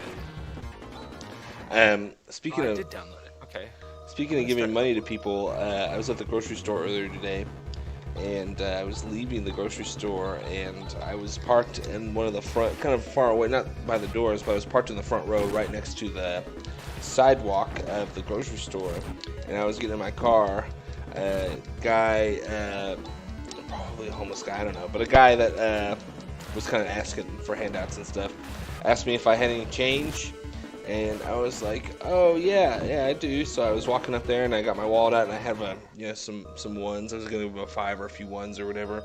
[SPEAKER 1] Speaking
[SPEAKER 4] I
[SPEAKER 1] of
[SPEAKER 4] did download it. Okay.
[SPEAKER 1] Speaking of giving money to people, I was at the grocery store earlier today, and I was leaving the grocery store, and I was parked in one of the front, kind of far away, not by the doors, but I was parked in the front row right next to the sidewalk of the grocery store, and I was getting in my car. A guy, probably a homeless guy, I don't know, but a guy that was kind of asking for handouts and stuff, asked me if I had any change. And I was like, oh yeah, I do. So I was walking up there and I got my wallet out and I have some ones. I was gonna give him a 5 or a few ones or whatever.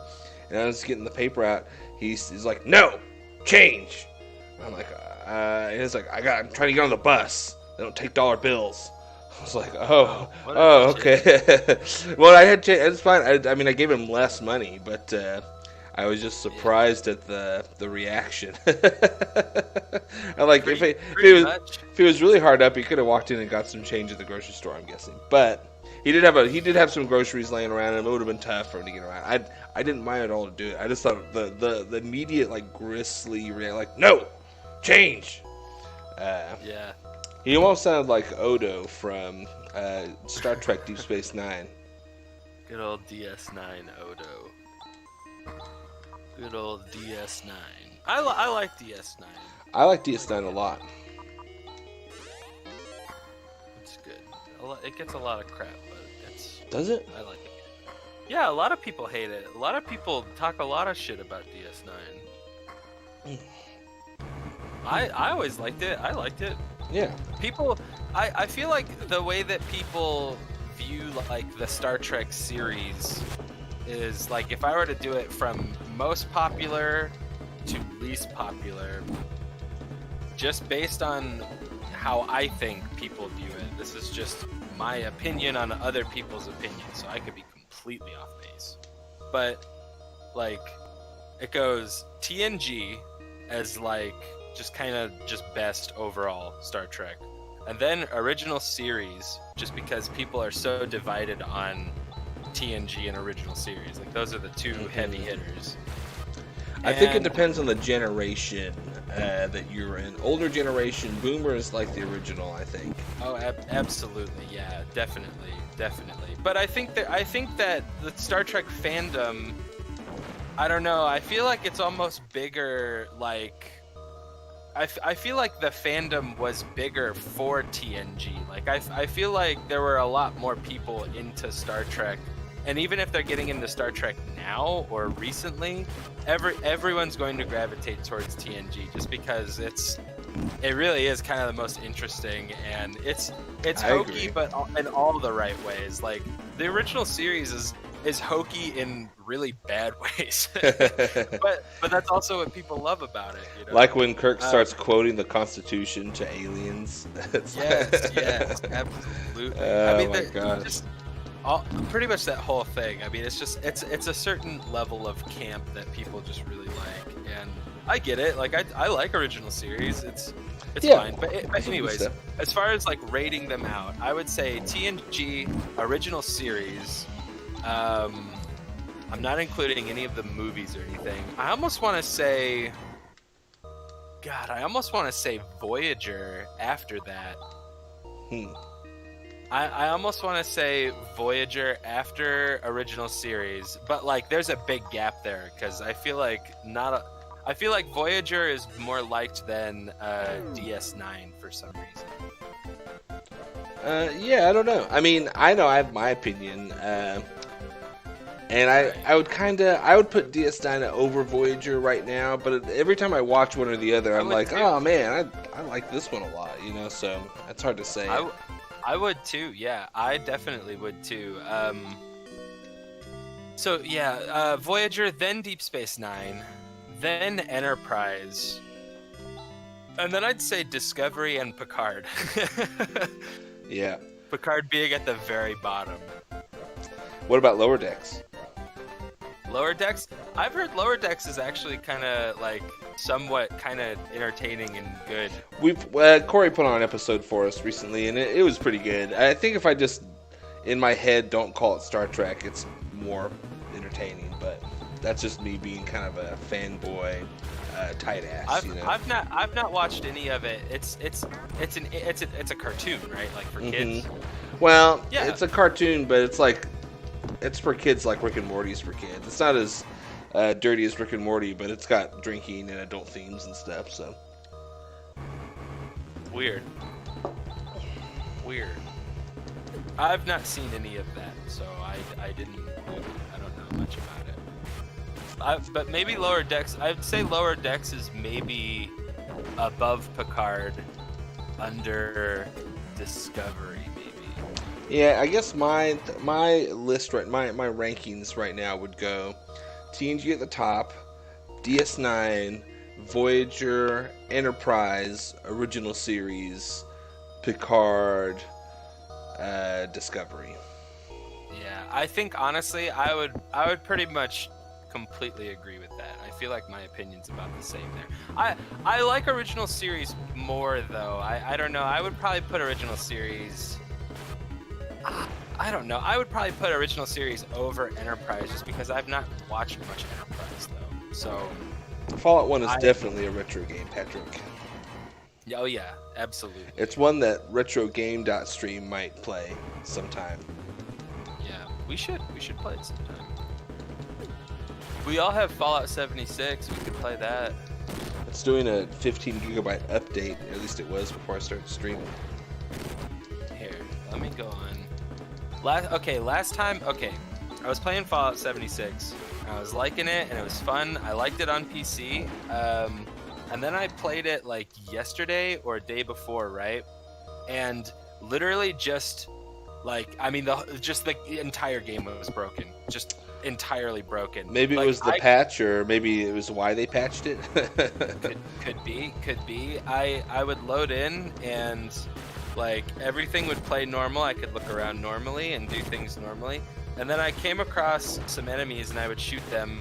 [SPEAKER 1] And I was getting the paper out. He's like, no, change. And I'm like, and he's like, I'm trying to get on the bus. They don't take dollar bills. I was like, oh, okay. Well, I had change. It's fine. I mean, I gave him less money, but I was just surprised at the reaction. Like if he was really hard up, he could have walked in and got some change at the grocery store, I'm guessing. But he did have some groceries laying around, and it would have been tough for him to get around. I didn't mind at all to do it. I just thought the immediate like grisly reaction, like no change.
[SPEAKER 4] Yeah.
[SPEAKER 1] He almost sounded like Odo from Star Trek Deep Space Nine.
[SPEAKER 4] Good old DS9 Odo. Good old DS9. I like DS9.
[SPEAKER 1] I like DS9 a lot.
[SPEAKER 4] It's good. I it gets a lot of crap, but it's
[SPEAKER 1] Does it?
[SPEAKER 4] I like it. Yeah, a lot of people hate it. A lot of people talk a lot of shit about DS9. I always liked it. I liked it.
[SPEAKER 1] Yeah.
[SPEAKER 4] People, I feel like the way that people view like the Star Trek series is like if I were to do it from most popular to least popular, just based on how I think people view it. This is just my opinion on other people's opinions, so I could be completely off base. But like it goes TNG as like just kind of just best overall Star Trek, and then original series just because people are so divided on TNG and original series. Like those are the two heavy hitters.
[SPEAKER 1] I think it depends on the generation that you're in. Older generation, boomers like the original, I think.
[SPEAKER 4] Oh, absolutely, yeah, definitely. But I think that the Star Trek fandom, I don't know. I feel like it's almost bigger. Like, I feel like the fandom was bigger for TNG. Like, I feel like there were a lot more people into Star Trek. And even if they're getting into Star Trek now or recently, everyone's going to gravitate towards TNG just because it really is kind of the most interesting, and it's hokey, but in all the right ways. Like the original series is hokey in really bad ways, but that's also what people love about it. You know?
[SPEAKER 1] Like when Kirk starts quoting the Constitution to aliens.
[SPEAKER 4] Yes, absolutely.
[SPEAKER 1] Oh
[SPEAKER 4] I mean,
[SPEAKER 1] my gosh.
[SPEAKER 4] Just pretty much that whole thing. I mean, it's a certain level of camp that people just really like, and I get it. Like I like original series. It's fine. But anyways, as far as like rating them out, I would say TNG original series. I'm not including any of the movies or anything. I almost want to say Voyager after that. I almost want to say Voyager after original series, but like there's a big gap there because I feel like Voyager is more liked than DS9 for some reason.
[SPEAKER 1] Yeah, I don't know. I mean, I know I have my opinion, and I would put DS9 over Voyager right now. But every time I watch one or the other, I'm like, oh man, I like this one a lot, you know. So it's hard to say.
[SPEAKER 4] I would too. Yeah, I definitely would too. So yeah, Voyager, then Deep Space Nine, then Enterprise, and then I'd say Discovery and Picard.
[SPEAKER 1] Yeah.
[SPEAKER 4] Picard being at the very bottom.
[SPEAKER 1] What about Lower Decks?
[SPEAKER 4] Lower Decks? I've heard Lower Decks is actually kind of like somewhat kind of entertaining and good.
[SPEAKER 1] Corey put on an episode for us recently, and it was pretty good. I think if I just in my head don't call it Star Trek, it's more entertaining. But that's just me being kind of a fanboy, tight ass.
[SPEAKER 4] I've not watched any of it. It's a cartoon, right? Like for kids.
[SPEAKER 1] Well,
[SPEAKER 4] yeah.
[SPEAKER 1] It's a cartoon, but it's for kids like Rick and Morty's for kids. It's not as dirty as Rick and Morty, but it's got drinking and adult themes and stuff. So
[SPEAKER 4] weird. I've not seen any of that, so I don't know much about it. But maybe Lower Decks. I'd say Lower Decks is maybe above Picard, under Discovery, maybe.
[SPEAKER 1] Yeah, I guess my list my rankings right now would go TNG at the top, DS9, Voyager, Enterprise, original series, Picard, Discovery.
[SPEAKER 4] Yeah, I think honestly, I would pretty much completely agree with that. I feel like my opinion's about the same there. I like original series more though. I don't know. I would probably put original series. I don't know. I would probably put original series over Enterprise just because I've not watched much Enterprise though. So
[SPEAKER 1] Fallout 1 is definitely a retro game, Patrick.
[SPEAKER 4] Oh yeah, absolutely.
[SPEAKER 1] It's one that RetroGame.Stream might play sometime.
[SPEAKER 4] Yeah, we should play it sometime. We all have Fallout 76. We could play that.
[SPEAKER 1] It's doing a 15 gigabyte update. At least it was before I started streaming.
[SPEAKER 4] Here, let me go on. Last time, I was playing Fallout 76. I was liking it, and it was fun. I liked it on PC. And then I played it like yesterday or a day before, right? And literally just like, I mean, the entire game was broken. Just entirely broken.
[SPEAKER 1] Maybe it was the patch, or maybe it was why they patched it.
[SPEAKER 4] could be. I would load in and like everything would play normal. I could look around normally and do things normally. And then I came across some enemies and I would shoot them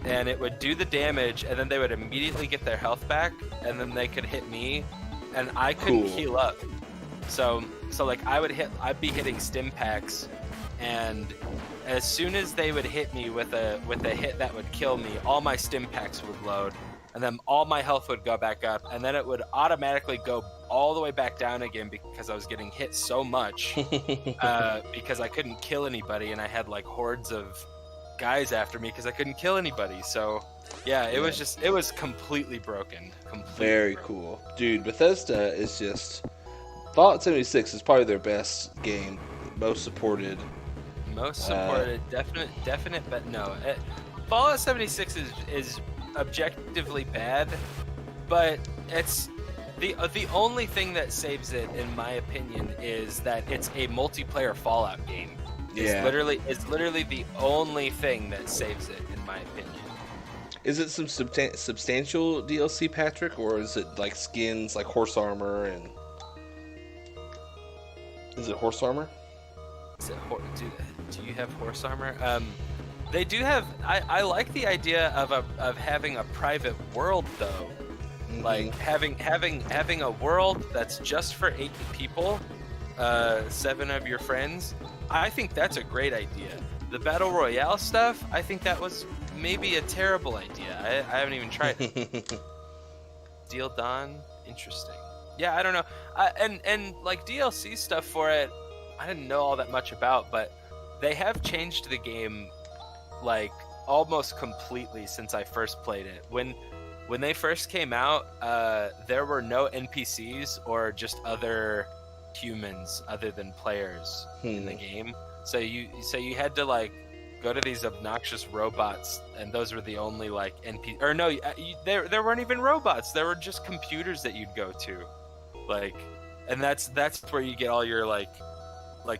[SPEAKER 4] and it would do the damage, and then they would immediately get their health back, and then they could hit me and I couldn't heal up. So like I'd be hitting stim packs, and as soon as they would hit me with a hit that would kill me, all my stim packs would load, and then all my health would go back up, and then it would automatically go all the way back down again because I was getting hit so much because I couldn't kill anybody, and I had like hordes of guys after me because I couldn't kill anybody. So yeah, it was completely broken.
[SPEAKER 1] Very cool, dude. Bethesda is just, Fallout 76 is probably their best game, most supported, definite, but no, Fallout 76 is objectively bad, but it's the only thing that saves it, in my opinion, is that it's a multiplayer Fallout game. It's literally the only thing that saves it, in my opinion. Is it some substantial DLC, Patrick, or is it like skins, like horse armor, and is it horse armor?
[SPEAKER 4] Do you have horse armor? They do have. I like the idea of having a private world though, like having a world that's just for 8 people, 7 of your friends. I think that's a great idea. The Battle Royale stuff, I think that was maybe a terrible idea. I haven't even tried it. Steel Dawn, interesting. Yeah, I don't know. And like DLC stuff for it, I didn't know all that much about, but they have changed the game like almost completely since I first played it. When they first came out, there were no NPCs or just other humans other than players in the game. So you had to like go to these obnoxious robots, and those were the only like there weren't even robots. There were just computers that you'd go to, like, and that's where you get all your like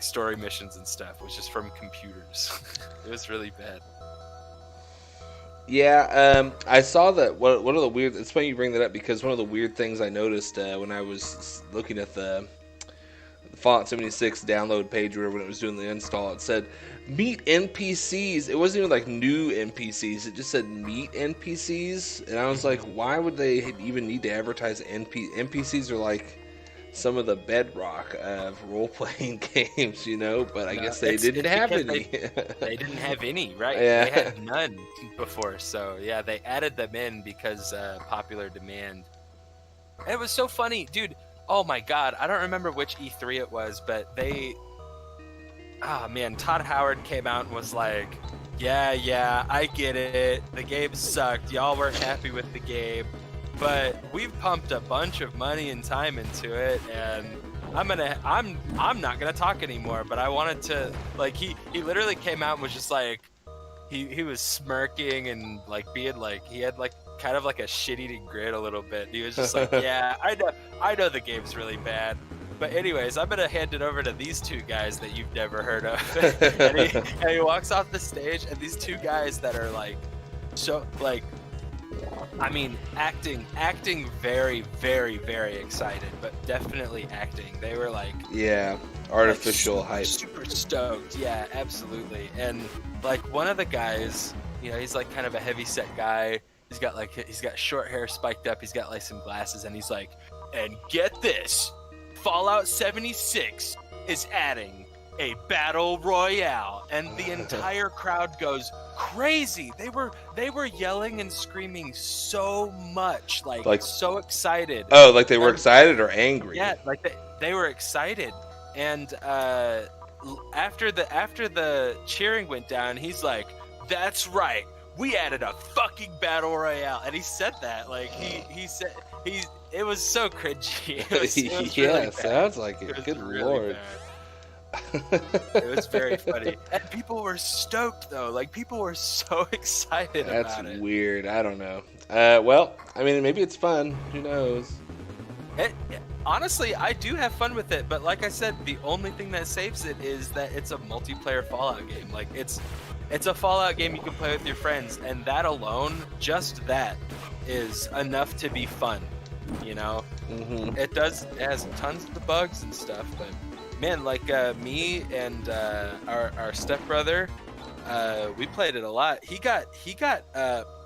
[SPEAKER 4] story missions and stuff, which is from computers. It was really bad.
[SPEAKER 1] Yeah, I saw that. One of the weird. It's funny you bring that up, because one of the weird things I noticed when I was looking at the Fallout 76 download page, or when it was doing the install, it said meet NPCs. It wasn't even like new NPCs. It just said meet NPCs, and I was like, why would they even need to advertise NPCs? Are like some of the bedrock of role-playing games, you know, but I guess they didn't have any.
[SPEAKER 4] They didn't have any, right?
[SPEAKER 1] Yeah.
[SPEAKER 4] They had none before, so yeah, they added them in because popular demand. And it was so funny, dude. Oh my god, I don't remember which E3 it was, but Todd Howard came out and was like, yeah, I get it. The game sucked. Y'all weren't happy with the game, but we've pumped a bunch of money and time into it, and I'm not gonna talk anymore. But I wanted to, like, he literally came out and was just like, he was smirking and like being like, he had like kind of like a shit-eating grin a little bit. He was just like, yeah, I know the game's really bad, but anyways, I'm gonna hand it over to these 2 guys that you've never heard of. and he walks off the stage, and these 2 guys that are like, so like, I mean, acting very, very, very excited, but definitely acting. They were like,
[SPEAKER 1] yeah, artificial hype.
[SPEAKER 4] Super stoked. Yeah, absolutely. And like one of the guys, you know, he's like kind of a heavy set guy. He's got short hair spiked up. He's got like some glasses, and he's like, and get this, Fallout 76 is adding a battle royale, and the entire crowd goes crazy. They were yelling and screaming so much, like so excited.
[SPEAKER 1] Oh, like they were excited or angry?
[SPEAKER 4] Yeah, like they were excited. And after the cheering went down, he's like, "That's right. We added a fucking battle royale," and he said that like he said it was so cringy. It was
[SPEAKER 1] yeah,
[SPEAKER 4] really
[SPEAKER 1] sounds like it. Good
[SPEAKER 4] really
[SPEAKER 1] lord.
[SPEAKER 4] bad. It was very funny. And people were stoked, though. Like, people were so excited
[SPEAKER 1] That's
[SPEAKER 4] about it.
[SPEAKER 1] weird. I don't know. Well, I mean, maybe it's fun. Who knows?
[SPEAKER 4] Honestly, I do have fun with it, but like I said, the only thing that saves it is that it's a multiplayer Fallout game. Like, it's a Fallout game you can play with your friends, and that alone, just that, is enough to be fun. You know, It has tons of the bugs and stuff, but man, like me and our stepbrother, we played it a lot. He got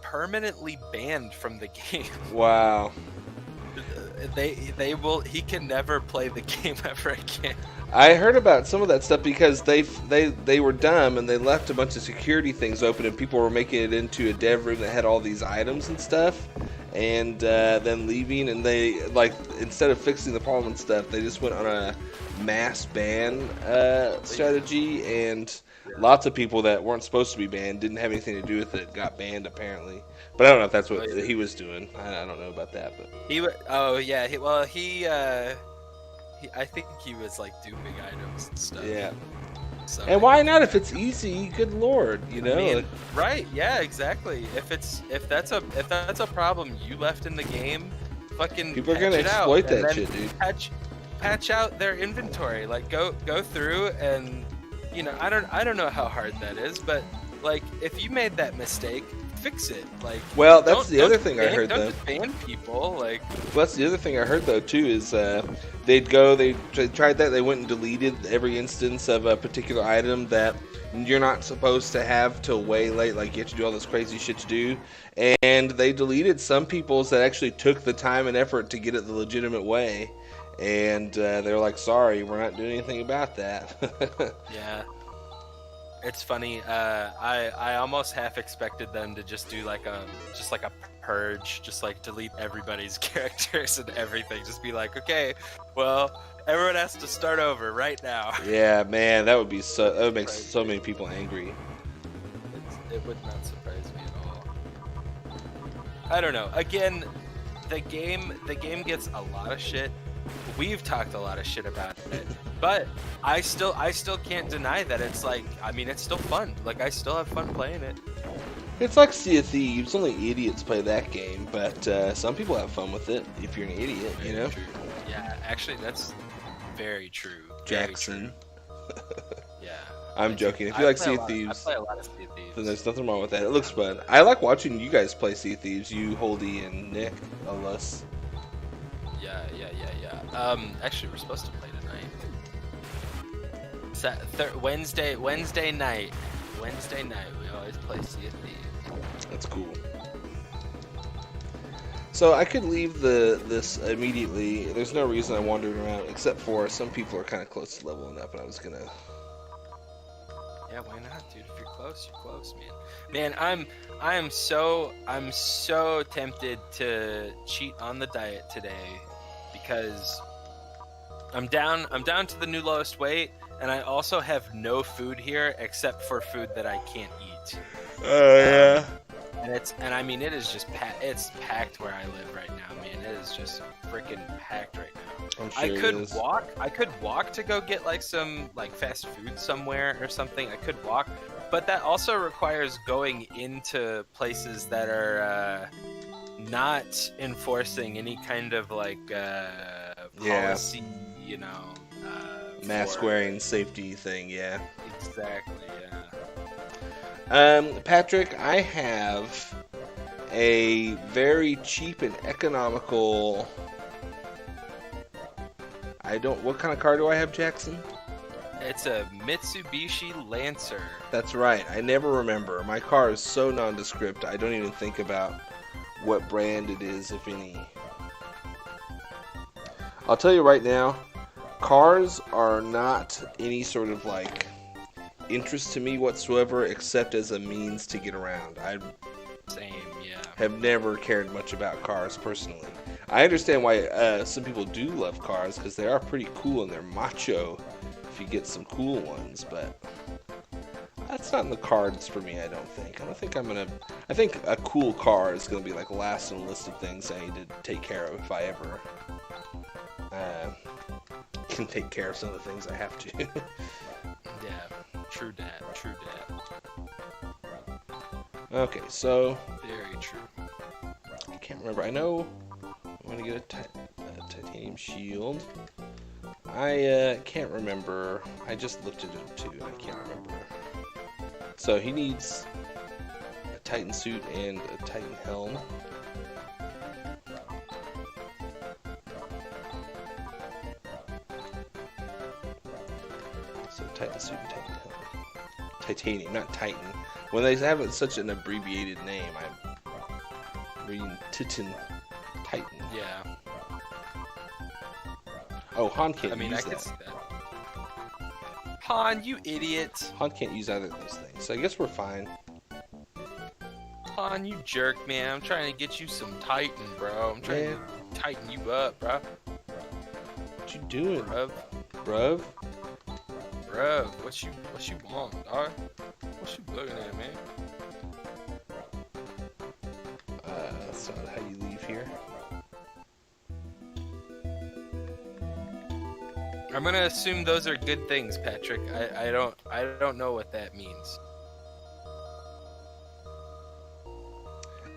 [SPEAKER 4] permanently banned from the game.
[SPEAKER 1] Wow.
[SPEAKER 4] He can never play the game ever again.
[SPEAKER 1] I heard about some of that stuff because they were dumb and they left a bunch of security things open and people were making it into a dev room that had all these items and stuff, and then leaving, and they, like, instead of fixing the problem and stuff, they just went on a mass ban strategy, and lots of people that weren't supposed to be banned, didn't have anything to do with it, got banned apparently. But I don't know if that's what he was doing. I don't know about that, but
[SPEAKER 4] I think he was like duping items and stuff.
[SPEAKER 1] yeah.
[SPEAKER 4] So,
[SPEAKER 1] And why not if it's easy? Good lord, you know.
[SPEAKER 4] I mean, right? Yeah, exactly. If that's a problem you left in the game, fucking
[SPEAKER 1] people are gonna exploit that shit, dude.
[SPEAKER 4] Patch out their inventory. Like go through and, you know, I don't know how hard that is, but like if you made that mistake, fix it. Like,
[SPEAKER 1] well, that's the other thing I heard
[SPEAKER 4] don't
[SPEAKER 1] though.
[SPEAKER 4] Just ban people. Like,
[SPEAKER 1] well, that's the other thing I heard though too is they tried that, they went and deleted every instance of a particular item that you're not supposed to have till way late. Like, you have to do all this crazy shit to do, and they deleted some people's that actually took the time and effort to get it the legitimate way, and they were like, sorry, we're not doing anything about that.
[SPEAKER 4] yeah. It's funny. I almost half expected them to just do like a purge, just like delete everybody's characters and everything. Just be like, okay, well, everyone has to start over right now.
[SPEAKER 1] Yeah, man, that would make so many people angry.
[SPEAKER 4] It would not surprise me at all. I don't know. Again, the game gets a lot of shit. We've talked a lot of shit about it, but I still can't deny that it's like, I mean, it's still fun. Like, I still have fun playing it.
[SPEAKER 1] It's like Sea of Thieves. Only idiots play that game, but some people have fun with it if you're an idiot, you know?
[SPEAKER 4] True. Yeah, actually, that's very true.
[SPEAKER 1] Jackson.
[SPEAKER 4] Yeah.
[SPEAKER 1] I'm joking. If you like Sea of Thieves,
[SPEAKER 4] I play a lot of Sea of Thieves.
[SPEAKER 1] then there's nothing wrong with that. It looks fun. I like watching you guys play Sea of Thieves. You, Holdy, and Nick, Alus.
[SPEAKER 4] Yeah. Actually, we're supposed to play tonight. Wednesday night. Wednesday night, we always play Sea of Thieves.
[SPEAKER 1] That's cool. So I could leave this immediately. There's no reason I'm wandering around, except for some people are kind of close to leveling up, and I was gonna.
[SPEAKER 4] Yeah, why not, dude? If you're close, man. Man, I'm so tempted to cheat on the diet today because I'm down to the new lowest weight, and I also have no food here except for food that I can't eat.
[SPEAKER 1] Oh yeah.
[SPEAKER 4] And I mean, it is just it's packed where I live right now, man. It is just freaking packed right now.
[SPEAKER 1] I'm sure
[SPEAKER 4] I could
[SPEAKER 1] it is.
[SPEAKER 4] I could walk to go get like some like fast food somewhere or something. I could walk, but that also requires going into places that are not enforcing any kind of like policy, you know.
[SPEAKER 1] Mask wearing safety thing, yeah.
[SPEAKER 4] Exactly, yeah.
[SPEAKER 1] Patrick, I have a very cheap and economical. What kind of car do I have, Jackson?
[SPEAKER 4] It's a Mitsubishi Lancer.
[SPEAKER 1] That's right. I never remember. My car is so nondescript. I don't even think about what brand it is, if any. I'll tell you right now, cars are not any sort of like interest to me whatsoever, except as a means to get around.
[SPEAKER 4] Same, yeah.
[SPEAKER 1] Have never cared much about cars personally. I understand why some people do love cars, because they are pretty cool and they're macho if you get some cool ones, but that's not in the cards for me, I don't think. I think a cool car is gonna be like last on the list of things I need to take care of if I ever can take care of some of the things I have to.
[SPEAKER 4] Yeah, true dat, true dat.
[SPEAKER 1] Okay, so
[SPEAKER 4] Very true.
[SPEAKER 1] I can't remember. I know I'm gonna get a titanium shield. I can't remember. I just looked at it too. I can't remember. So he needs a Titan suit and a Titan helm. So Titan suit and Titan helm. Titanium, not Titan. When they have such an abbreviated name, I'm reading Titan.
[SPEAKER 4] Yeah.
[SPEAKER 1] Oh, Han can't
[SPEAKER 4] I mean,
[SPEAKER 1] use
[SPEAKER 4] I could
[SPEAKER 1] that.
[SPEAKER 4] see that. Han, you idiot.
[SPEAKER 1] Han can't use either of those things, so I guess we're fine.
[SPEAKER 4] Han, you jerk, man. I'm trying to get you some Titan, bro. I'm trying to tighten you up, bro.
[SPEAKER 1] What you doing,
[SPEAKER 4] Bruv.
[SPEAKER 1] bruv?
[SPEAKER 4] Bruv, what you want, dog? What you looking at, man?
[SPEAKER 1] That's not how you leave here.
[SPEAKER 4] I'm gonna assume those are good things, Patrick. I don't know what that means.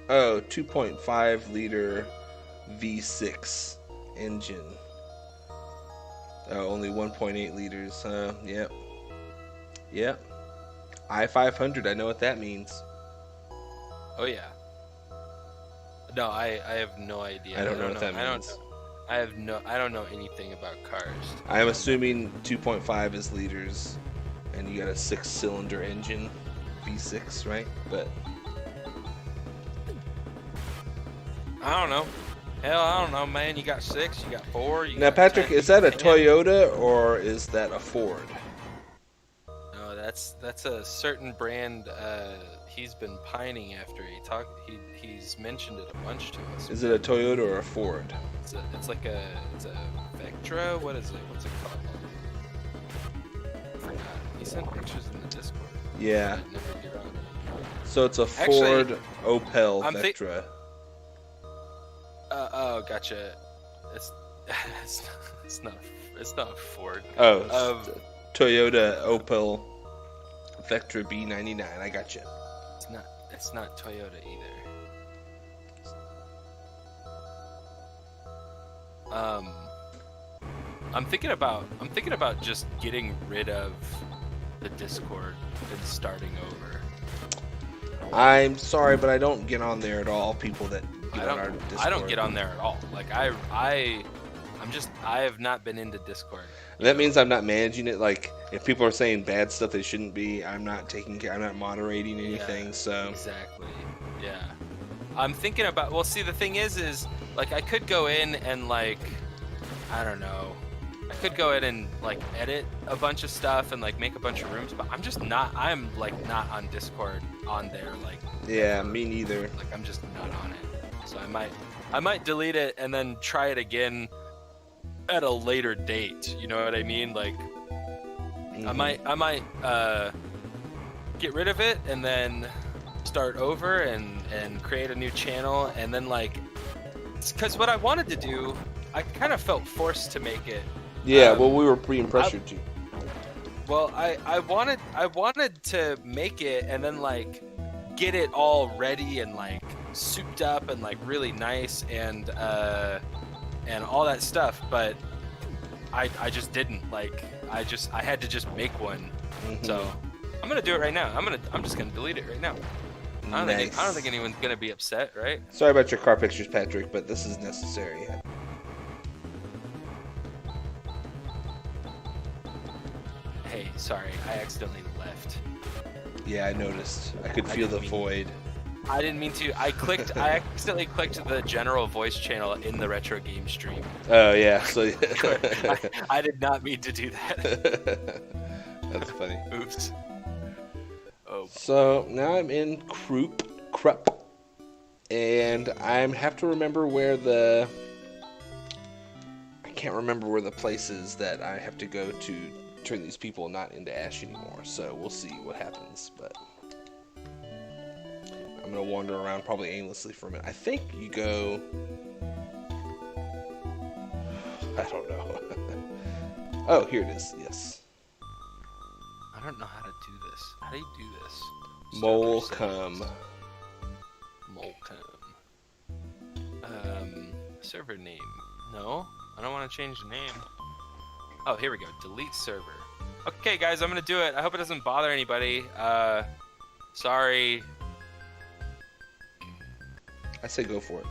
[SPEAKER 1] Oh, 2.5 liter V6 engine. Oh, only 1.8 liters. Yep. Yep. I-500, I know what that means.
[SPEAKER 4] Oh yeah. No, I have no idea.
[SPEAKER 1] I don't know what that means.
[SPEAKER 4] I don't know anything about cars.
[SPEAKER 1] I'm assuming 2.5 is liters, and you got a 6-cylinder engine, V6, right? But
[SPEAKER 4] I don't know. Hell, I don't know, man. You got 6, you got 4. You
[SPEAKER 1] now,
[SPEAKER 4] got
[SPEAKER 1] Patrick,
[SPEAKER 4] 10,
[SPEAKER 1] is that a
[SPEAKER 4] 10.
[SPEAKER 1] Toyota or is that a Ford?
[SPEAKER 4] No, that's a certain brand. He's been pining after. He's mentioned it a bunch to us.
[SPEAKER 1] Is it a Toyota or a Ford?
[SPEAKER 4] It's a Vectra. What is it? What's it called? I forgot. He sent pictures in the Discord.
[SPEAKER 1] Yeah.
[SPEAKER 4] I never get on.
[SPEAKER 1] So it's a
[SPEAKER 4] Actually,
[SPEAKER 1] Ford Opel
[SPEAKER 4] I'm
[SPEAKER 1] Vectra.
[SPEAKER 4] Oh, gotcha. It's not Ford.
[SPEAKER 1] Oh, Toyota Opel Vectra B99. I got you.
[SPEAKER 4] It's not Toyota either. I'm thinking about just getting rid of the Discord and starting over.
[SPEAKER 1] I'm sorry, but I don't get on there at all. People that get on our Discord.
[SPEAKER 4] I don't get on there at all. Like I have not been into Discord.
[SPEAKER 1] That means I'm not managing it. Like if people are saying bad stuff they shouldn't be, I'm not moderating anything.
[SPEAKER 4] Yeah,
[SPEAKER 1] So
[SPEAKER 4] exactly. Yeah. I'm thinking about. Well, see, the thing is like I could go in and like, I don't know. I could go in and like edit a bunch of stuff and like make a bunch of rooms, but I'm just not. I'm like not on Discord on there. Like.
[SPEAKER 1] yeah, me neither.
[SPEAKER 4] Like I'm just not on it. So I might delete it and then try it again at a later date. You know what I mean? Like I might get rid of it and then start over and create a new channel, and then like, because what I wanted to do, I kind of felt forced to make it.
[SPEAKER 1] Yeah, well, we were being pressured to.
[SPEAKER 4] Well, I wanted to make it and then like get it all ready and like souped up and like really nice and all that stuff, but I just didn't. Like I had to just make one. So I'm gonna do it right now. I'm just gonna delete it right now. I don't think anyone's gonna be upset, right?
[SPEAKER 1] Sorry about your car pictures, Patrick, but this is necessary.
[SPEAKER 4] Hey, sorry, I accidentally left.
[SPEAKER 1] Yeah, I noticed. I could feel the void.
[SPEAKER 4] I didn't mean to. I accidentally clicked the general voice channel in the retro game stream.
[SPEAKER 1] Oh yeah, so
[SPEAKER 4] I did not mean to do that.
[SPEAKER 1] That's funny.
[SPEAKER 4] Oops. Oh.
[SPEAKER 1] So now I'm in Krupp, and I have to remember where I can't remember where the place is that I have to go to turn these people not into ash anymore. So we'll see what happens, but I'm gonna wander around probably aimlessly for a minute. I think you go. I don't know. Oh, here it is. Yes.
[SPEAKER 4] I don't know how to do this. How do you do this?
[SPEAKER 1] Molcom.
[SPEAKER 4] Server name. No, I don't want to change the name. Oh, here we go. Delete server. Okay, guys, I'm gonna do it. I hope it doesn't bother anybody. Sorry.
[SPEAKER 1] I say go for it.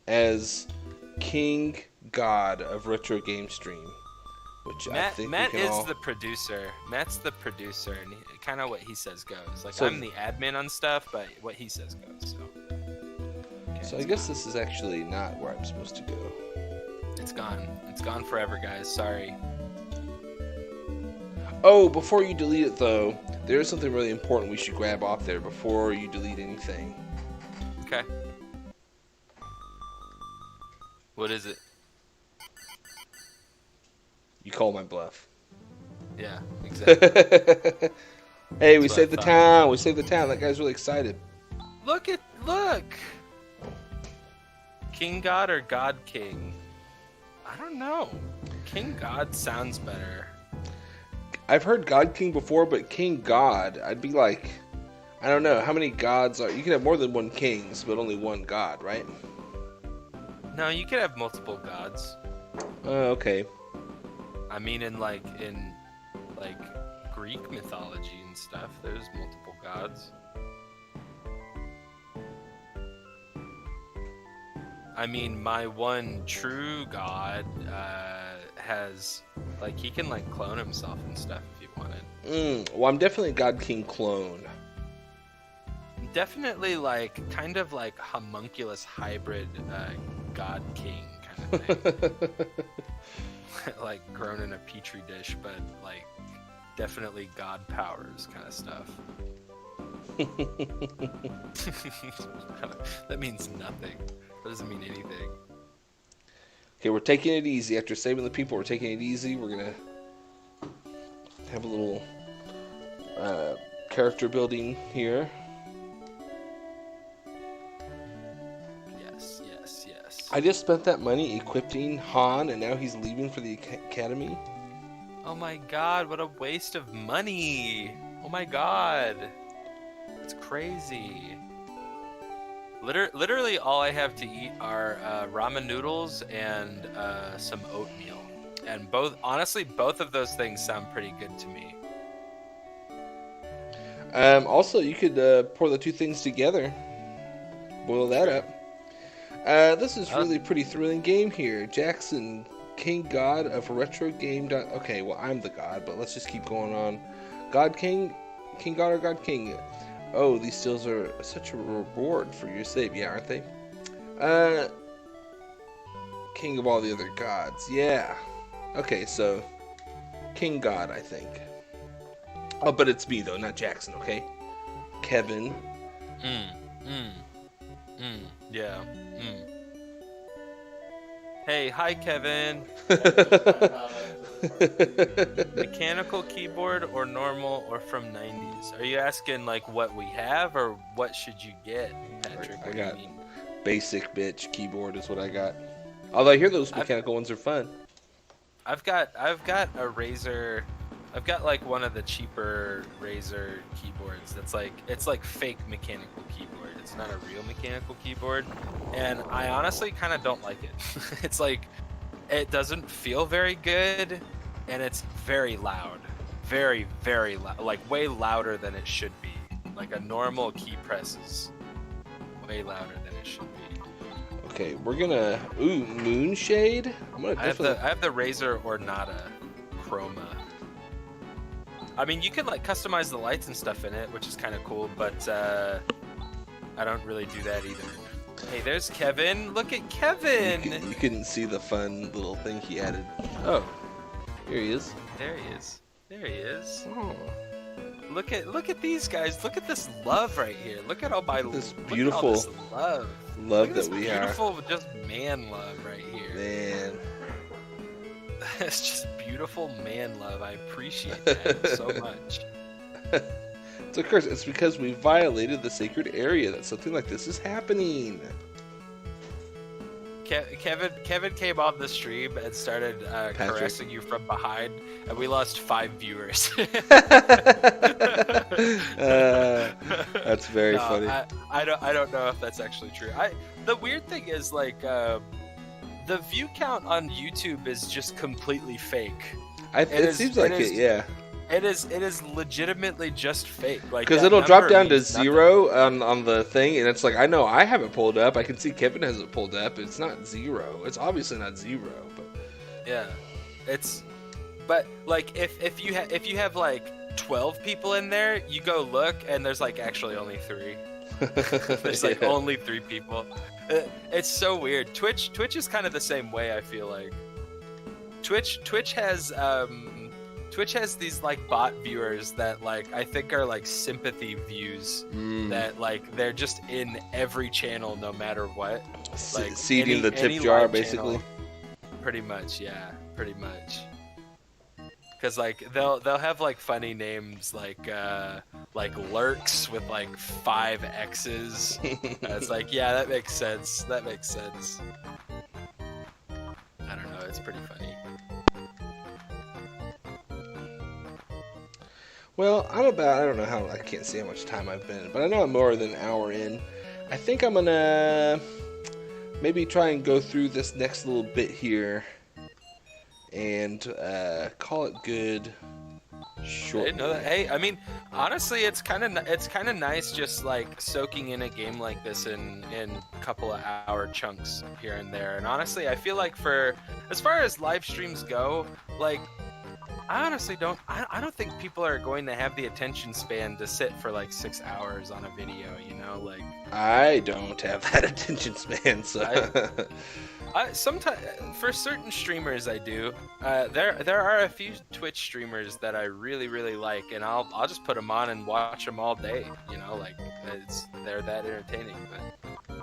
[SPEAKER 1] As King God of RetroGame.Stream, which I think
[SPEAKER 4] Matt
[SPEAKER 1] we can
[SPEAKER 4] is
[SPEAKER 1] all...
[SPEAKER 4] the producer. Matt's the producer, and kind of what he says goes. Like,
[SPEAKER 1] So-
[SPEAKER 4] I'm the admin on stuff, but what he says goes. So. Okay,
[SPEAKER 1] So I guess this is actually not where I'm supposed to go.
[SPEAKER 4] it's gone. It's gone forever, guys. Sorry.
[SPEAKER 1] Oh, before you delete it though, there is something really important we should grab off there before you delete anything.
[SPEAKER 4] Okay. What is it?
[SPEAKER 1] You call my bluff.
[SPEAKER 4] Yeah, exactly.
[SPEAKER 1] Hey, we
[SPEAKER 4] That's what
[SPEAKER 1] saved the
[SPEAKER 4] I thought.
[SPEAKER 1] town. We saved the town. That guy's really excited.
[SPEAKER 4] Look! King God or God King? I don't know. King God sounds better.
[SPEAKER 1] I've heard God King before, but King God, I'd be like, I don't know, how many gods are... You can have more than one kings, but only one god, right?
[SPEAKER 4] No, you could have multiple gods.
[SPEAKER 1] Okay.
[SPEAKER 4] I mean, in Greek mythology and stuff, there's multiple gods. I mean, my one true god has, like, he can, like, clone himself and stuff if you wanted.
[SPEAKER 1] Well, I'm definitely a God King clone.
[SPEAKER 4] Definitely, like, kind of like homunculus hybrid god king kind of thing. Like, grown in a petri dish, but, like, definitely god powers kind of stuff. That means nothing. That doesn't mean anything.
[SPEAKER 1] Okay, we're taking it easy. After saving the people, we're taking it easy. We're gonna have a little character building here.
[SPEAKER 4] Yes.
[SPEAKER 1] I just spent that money equipping Han, and now he's leaving for the academy.
[SPEAKER 4] Oh my god, what a waste of money! Oh my god. It's crazy. Literally all I have to eat are ramen noodles and some oatmeal. And honestly, both of those things sound pretty good to me.
[SPEAKER 1] Also, you could pour the two things together. Boil that up. This is really pretty thrilling game here. Jackson, King God of Retro Game. Okay, well, I'm the God, but let's just keep going on. God King? King God or God King? Oh, these stills are such a reward for your save. Yeah, aren't they? King of all the other gods. Yeah. Okay, so King God, I think. Oh, but it's me, though, not Jackson, okay? Kevin.
[SPEAKER 4] Yeah. Hey, hi, Kevin. Mechanical keyboard or normal or from 90s? Are you asking, like, what we have or what should you get, Patrick?
[SPEAKER 1] I
[SPEAKER 4] What
[SPEAKER 1] got
[SPEAKER 4] do you mean?
[SPEAKER 1] basic bitch keyboard is what I got. Although I hear those mechanical ones are fun.
[SPEAKER 4] I've got a Razer. I've got like one of the cheaper Razer keyboards. It's like fake mechanical keyboard. It's not a real mechanical keyboard, and I honestly kind of don't like it. It's like it doesn't feel very good, and it's very loud, very loud, like way louder than it should be. Like a normal key press is way louder than it should be.
[SPEAKER 1] Okay, we're gonna... Ooh, Moonshade? I'm gonna
[SPEAKER 4] I have
[SPEAKER 1] definitely...
[SPEAKER 4] the Razer Ornata Chroma. I mean, you can like customize the lights and stuff in it, which is kind of cool, but I don't really do that either. Hey, there's Kevin. Look at Kevin.
[SPEAKER 1] You couldn't see the fun little thing he added. Oh, here he is.
[SPEAKER 4] There he is. There he is.
[SPEAKER 1] Oh,
[SPEAKER 4] Look at these guys. Look at this love right here. Look at all my
[SPEAKER 1] this
[SPEAKER 4] look at all
[SPEAKER 1] beautiful
[SPEAKER 4] this love.
[SPEAKER 1] love
[SPEAKER 4] Look at
[SPEAKER 1] that
[SPEAKER 4] this
[SPEAKER 1] we
[SPEAKER 4] beautiful, just man love right here.
[SPEAKER 1] Man.
[SPEAKER 4] It's just beautiful man love. I appreciate that so much.
[SPEAKER 1] So of course, it's because we violated the sacred area that something like this is happening.
[SPEAKER 4] Kevin came on the stream and started caressing you from behind, and we lost 5 viewers.
[SPEAKER 1] That's very funny.
[SPEAKER 4] I don't know if that's actually true. The weird thing is like the view count on YouTube is just completely fake.
[SPEAKER 1] It seems like it, yeah.
[SPEAKER 4] It is legitimately just fake. Like,
[SPEAKER 1] because it'll drop down to 0 on the thing, and it's like, I know I haven't pulled up. I can see Kevin hasn't pulled up. It's not 0. It's obviously not 0. But
[SPEAKER 4] yeah, but like if you have like 12 people in there, you go look, and there's like actually only 3. There's like only 3 people. It's so weird. Twitch is kind of the same way. I feel like Twitch has these like bot viewers that like I think are like sympathy views that like they're just in every channel no matter what. Like
[SPEAKER 1] seeding the tip jar basically.
[SPEAKER 4] Channel, pretty much, yeah, pretty much. Cause like they'll have like funny names like lurks with like 5 X's. It's like, yeah, that makes sense. That makes sense. I don't know. It's pretty funny.
[SPEAKER 1] Well, I don't know how, I can't see how much time I've been, but I know I'm more than an hour in. I think I'm gonna maybe try and go through this next little bit here and call it good shortly.
[SPEAKER 4] I didn't know that. Hey, I mean, honestly, it's kind of nice just like soaking in a game like this in a couple of hour chunks here and there. And honestly, I feel like as far as live streams go, like, I honestly don't. I don't think people are going to have the attention span to sit for like 6 hours on a video. You know, like
[SPEAKER 1] I don't have that attention span. So
[SPEAKER 4] sometimes for certain streamers, I do. There are a few Twitch streamers that I really like, and I'll just put them on and watch them all day. You know, like they're that entertaining. But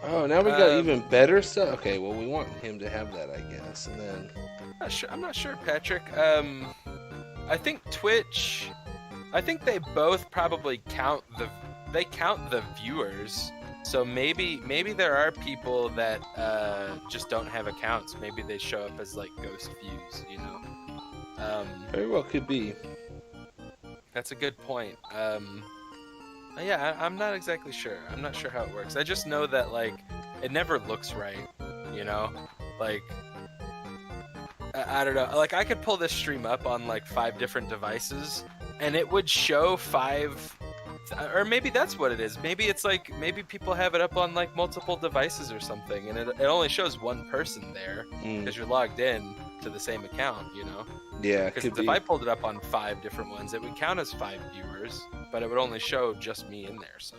[SPEAKER 1] oh, now we got even better stuff. Okay, well we want him to have that, I guess, and then.
[SPEAKER 4] I'm not sure, Patrick. I think Twitch. I think they both probably count the viewers. So maybe there are people that just don't have accounts. Maybe they show up as like ghost views. You know.
[SPEAKER 1] Very well could be.
[SPEAKER 4] That's a good point. Yeah, I'm not exactly sure. I'm not sure how it works. I just know that like it never looks right. You know, like. I don't know, like I could pull this stream up on like 5 different devices and it would show 5, or maybe that's what it is. Maybe it's like, maybe people have it up on like multiple devices or something and it only shows 1 person there because you're logged in to the same account, you know?
[SPEAKER 1] Yeah,
[SPEAKER 4] because if I pulled it up on 5 different ones, it would count as 5 viewers, but it would only show just me in there, so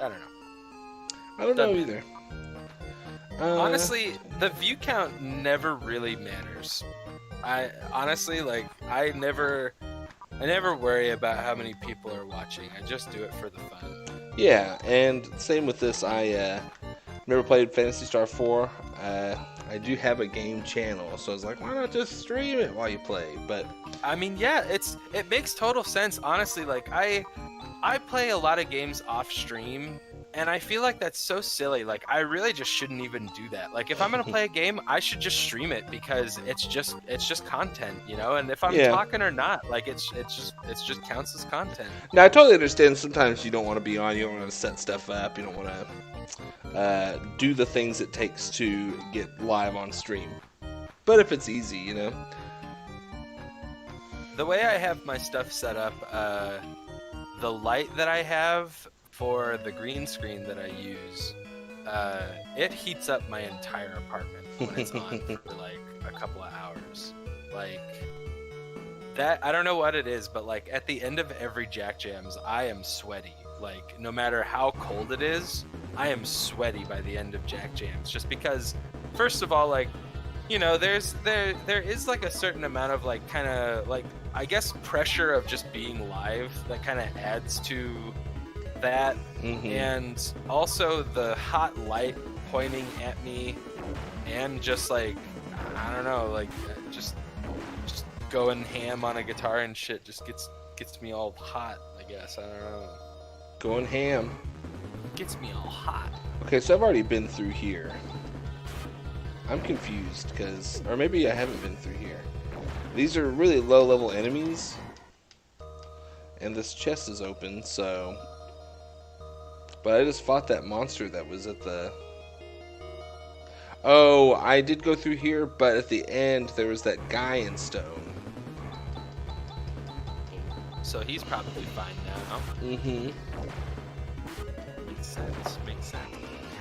[SPEAKER 4] I don't know.
[SPEAKER 1] I don't know either.
[SPEAKER 4] Honestly, the view count never really matters. I honestly, like, I never worry about how many people are watching. I just do it for the fun.
[SPEAKER 1] Yeah, and same with this. I never played Phantasy Star 4. I do have a game channel, so I was like, why not just stream it while you play? But
[SPEAKER 4] I mean, yeah, it makes total sense. Honestly, like I play a lot of games off stream. And I feel like that's so silly. Like, I really just shouldn't even do that. Like, if I'm gonna play a game, I should just stream it because it's just content, you know. And if I'm talking or not, like, it's just counts as content.
[SPEAKER 1] Now, I totally understand. Sometimes you don't want to be on. You don't want to set stuff up. You don't want to do the things it takes to get live on stream. But if it's easy, you know.
[SPEAKER 4] The way I have my stuff set up, the light that I have. For the green screen that I use, it heats up my entire apartment when it's on for like a couple of hours. Like that, I don't know what it is, but like at the end of every Jack Jams, I am sweaty. Like no matter how cold it is, I am sweaty by the end of Jack Jams. Just because, first of all, like, you know, there is like a certain amount of like kind of like, I guess, pressure of just being live that kind of adds to that, and also the hot light pointing at me, and just like, I don't know, like just going ham on a guitar and shit just gets me all hot, I guess. I don't know.
[SPEAKER 1] Going ham.
[SPEAKER 4] gets me all hot.
[SPEAKER 1] Okay, so I've already been through here. I'm confused, or maybe I haven't been through here. These are really low-level enemies. And this chest is open, so... But I just fought that monster that was at the... Oh, I did go through here, but at the end, there was that guy in stone.
[SPEAKER 4] So he's probably fine now.
[SPEAKER 1] Mm-hmm.
[SPEAKER 4] Makes sense. Makes sense.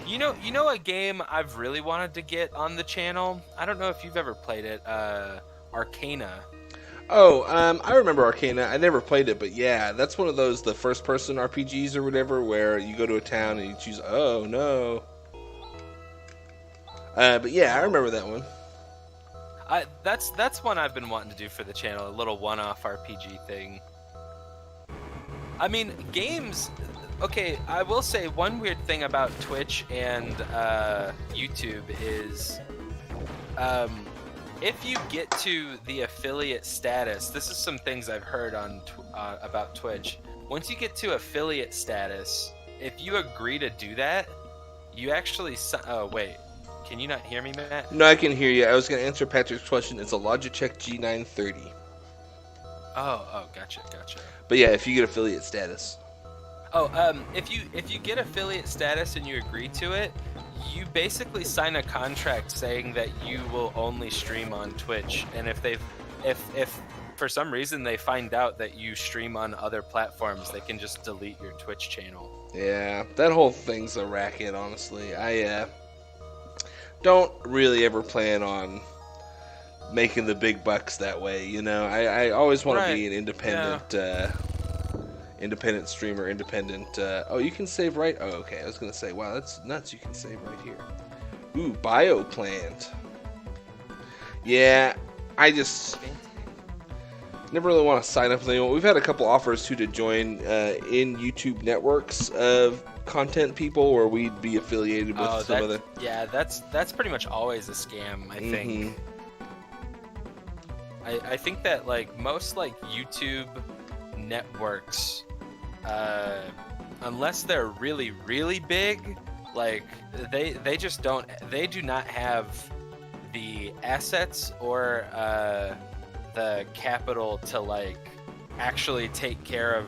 [SPEAKER 4] You know a game I've really wanted to get on the channel? I don't know if you've ever played it. Arcana.
[SPEAKER 1] Oh, I remember Arcana. I never played it, but yeah, that's one of those, the first-person RPGs or whatever, where you go to a town and you choose, oh, no. But yeah, I remember that one.
[SPEAKER 4] That's one I've been wanting to do for the channel, a little one-off RPG thing. I mean, games... Okay, I will say one weird thing about Twitch and YouTube is... if you get to the affiliate status, this is some things I've heard on about Twitch. Once you get to affiliate status, if you agree to do that, you actually... Oh, wait. Can you not hear me, Matt?
[SPEAKER 1] No, I can hear you. I was going to answer Patrick's question. It's a Logitech G930.
[SPEAKER 4] Oh, gotcha.
[SPEAKER 1] But yeah, if you get affiliate status.
[SPEAKER 4] Oh, if you get affiliate status and you agree to it, you basically sign a contract saying that you will only stream on Twitch, and if for some reason they find out that you stream on other platforms, they can just delete your Twitch channel.
[SPEAKER 1] Yeah, that whole thing's a racket, honestly. I don't really ever plan on making the big bucks that way, you know. I always want to be an independent independent streamer, oh, you can save right? Oh, okay. I was going to say, wow, that's nuts. You can save right here. Ooh, bioplant. Yeah, I just never really want to sign up with anyone. We've had a couple offers, too, to join in YouTube networks of content people where we'd be affiliated with some of the...
[SPEAKER 4] Yeah, that's pretty much always a scam, I think. I think that, like, most, like, YouTube networks... unless they're really, really big, like they just don't. They do not have the assets or the capital to like actually take care of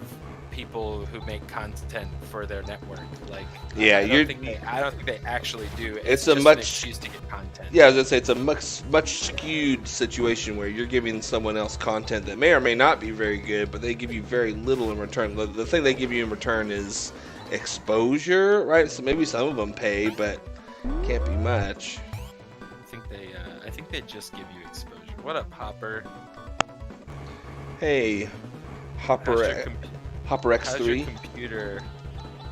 [SPEAKER 4] people who make content for their network. Like,
[SPEAKER 1] yeah,
[SPEAKER 4] I don't think they actually do.
[SPEAKER 1] It's
[SPEAKER 4] just
[SPEAKER 1] a much
[SPEAKER 4] an excuse to get content.
[SPEAKER 1] Yeah, I was gonna say it's a much skewed situation where you're giving someone else content that may or may not be very good, but they give you very little in return. The thing they give you in return is exposure, right? So maybe some of them pay, but can't be much.
[SPEAKER 4] I think they just give you exposure. What up, Hopper?
[SPEAKER 1] Hey, Hopper. Hopper X3.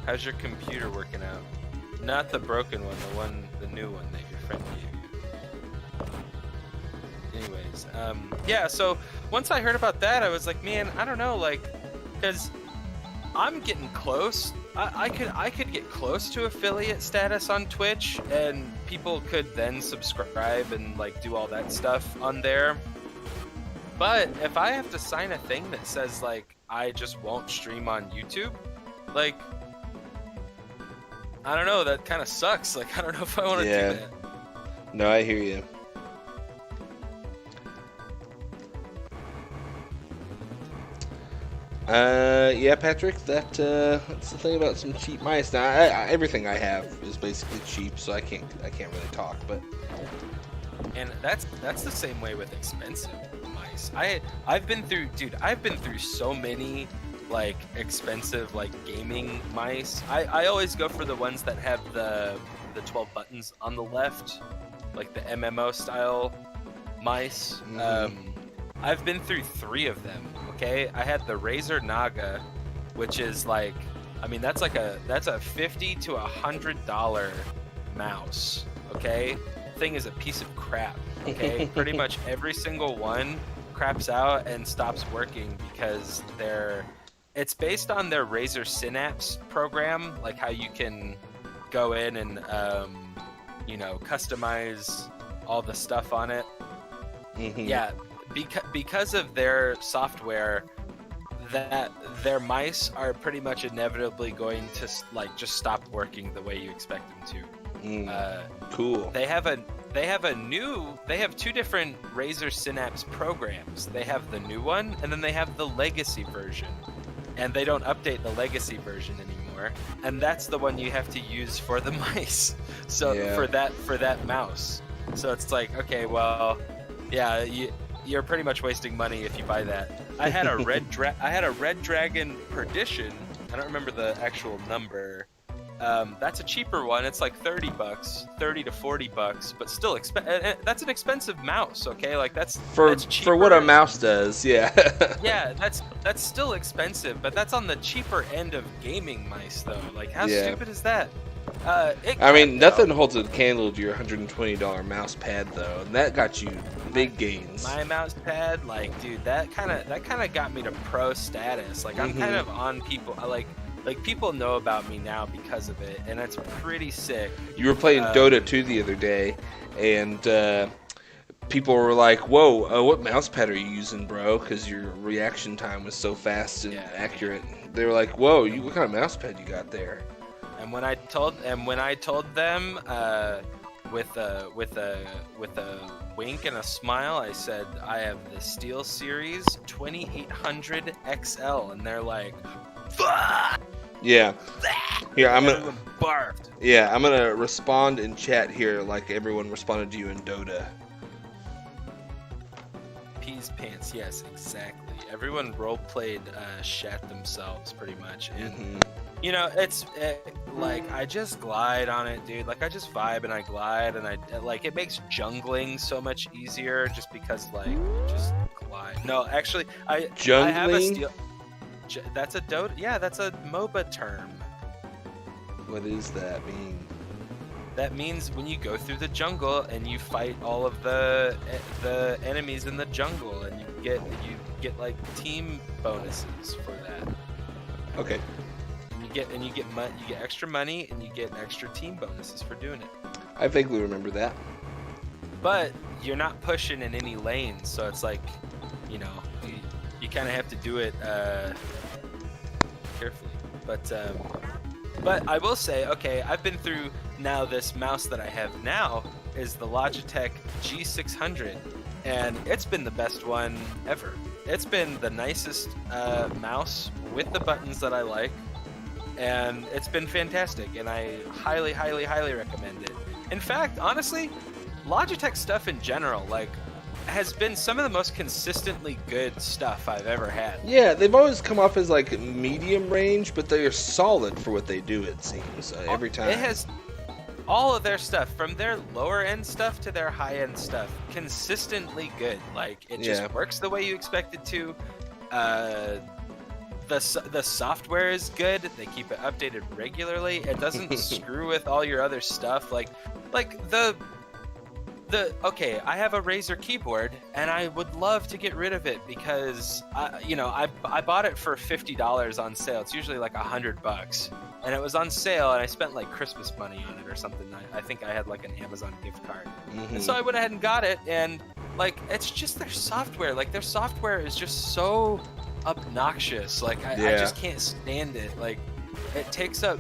[SPEAKER 4] How's your computer working out? Not the broken one, the new one that your friend gave you. Anyways, yeah, so once I heard about that, I was like, man, I don't know, like, because I'm getting close. I could get close to affiliate status on Twitch, and people could then subscribe and, like, do all that stuff on there. But if I have to sign a thing that says, like, I just won't stream on YouTube, like, I don't know, that kind of sucks. Like, I don't know if I want to do that.
[SPEAKER 1] No, I hear you. Yeah, Patrick, that's the thing about some cheap mice. Now, everything I have is basically cheap, so I can't really talk, but...
[SPEAKER 4] And that's the same way with expensive mice. I've been through so many like expensive like gaming mice. I always go for the ones that have the 12 buttons on the left, like the MMO style mice. I've been through 3 of them. Okay, I had the Razer Naga, which is like, I mean, that's a $50 to $100 mouse. Okay, thing is a piece of crap. Okay, pretty much every single one craps out and stops working because it's based on their Razer Synapse program, like how you can go in and customize all the stuff on it. Yeah, because of their software, that their mice are pretty much inevitably going to like just stop working the way you expect them to.
[SPEAKER 1] Cool.
[SPEAKER 4] They have two different Razer Synapse programs. They have the new one, and then they have the legacy version. And they don't update the legacy version anymore. And that's the one you have to use for the mice. So for that mouse. So it's like, okay, well, yeah, you're pretty much wasting money if you buy that. I had a red dragon perdition. I don't remember the actual number. That's a cheaper one. It's like $30, $30 to $40, but still that's an expensive mouse. Okay, like that's cheaper.
[SPEAKER 1] For what a mouse does. Yeah.
[SPEAKER 4] Yeah, that's still expensive, but that's on the cheaper end of gaming mice, though. Like, how stupid is that?
[SPEAKER 1] I mean, nothing holds a candle to your $120 mouse pad, though, and that got you big gains.
[SPEAKER 4] My mouse pad, like, dude, that kind of got me to pro status. Like, I'm kind of on people. Like people know about me now because of it, and it's pretty sick.
[SPEAKER 1] You were playing Dota 2 the other day, and people were like, "Whoa, what mouse pad are you using, bro?" Because your reaction time was so fast and accurate. They were like, "Whoa, what kind of mouse pad you got there?"
[SPEAKER 4] And when I told them with a wink and a smile, I said, "I have the Steel Series 2800 XL," and they're like, "Fuck!"
[SPEAKER 1] Yeah. Here, I'm gonna
[SPEAKER 4] barfed.
[SPEAKER 1] Yeah, I'm gonna respond in chat here like everyone responded to you in Dota.
[SPEAKER 4] Peas pants, yes, exactly. Everyone role-played shat themselves pretty much, and you know, like I just glide on it, dude. Like I just vibe and I glide, and it makes jungling so much easier just because like just glide. No, actually, I have a steel. That's a Dota. Yeah, that's a MOBA term.
[SPEAKER 1] What does that mean?
[SPEAKER 4] That means when you go through the jungle and you fight all of the enemies in the jungle, and you get like team bonuses for that.
[SPEAKER 1] Okay.
[SPEAKER 4] And you get extra money, and you get extra team bonuses for doing it.
[SPEAKER 1] I vaguely remember that.
[SPEAKER 4] But you're not pushing in any lanes, so it's like, you know, you kind of have to do it carefully. But I will say, okay, I've been through now. This mouse that I have now is the Logitech G600, and it's been the best one ever. It's been the nicest mouse with the buttons that I like, and it's been fantastic, and I highly, highly, highly recommend it. In fact, honestly, Logitech stuff in general, like, has been some of the most consistently good stuff I've ever had.
[SPEAKER 1] Yeah, they've always come off as like medium range, but they are solid for what they do, it seems, every time.
[SPEAKER 4] It has all of their stuff, from their lower end stuff to their high end stuff, consistently good. Like, it just works the way you expect it to. The software is good. They keep it updated regularly. It doesn't screw with all your other stuff. Like okay, I have a Razer keyboard, and I would love to get rid of it because I bought it for $50 on sale. It's usually like $100, and it was on sale, and I spent like Christmas money on it or something. I think I had like an Amazon gift card, and so I went ahead and got it. And like, it's just their software. Like, their software is just so obnoxious. Like, I just can't stand it. Like, it takes up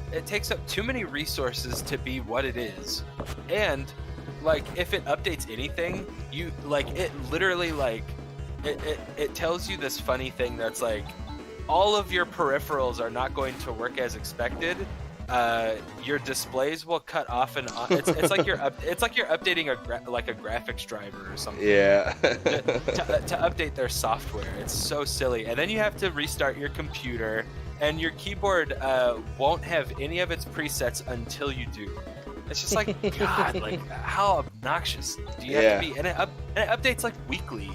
[SPEAKER 4] too many resources to be what it is, and like, if it updates anything, you like, it literally, like, it tells you this funny thing that's like, all of your peripherals are not going to work as expected. Your displays will cut off and on. It's like you're updating a graphics driver or something.
[SPEAKER 1] Yeah.
[SPEAKER 4] to update their software. It's so silly. And then you have to restart your computer, and your keyboard won't have any of its presets until you do. It's just like, God, like, how obnoxious do you have to be? And it updates like weekly.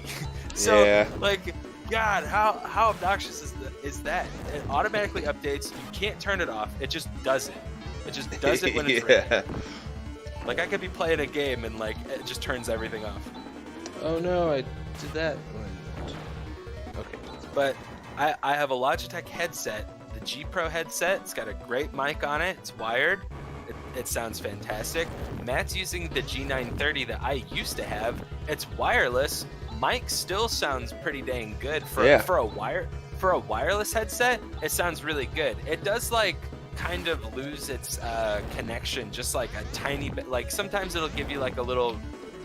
[SPEAKER 4] So like, God, how obnoxious is that? It automatically updates. You can't turn it off. It just does it. It just does it when it's ready. Like, I could be playing a game and like it just turns everything off.
[SPEAKER 1] Oh no, I did that one. Okay.
[SPEAKER 4] But I have a Logitech headset, the G Pro headset. It's got a great mic on it. It's wired. It sounds fantastic. Matt's using the G930 that I used to have. It's wireless. Mic still sounds pretty dang good for a for a wireless headset, it sounds really good. It does like kind of lose its connection just like a tiny bit. Like sometimes it'll give you like a little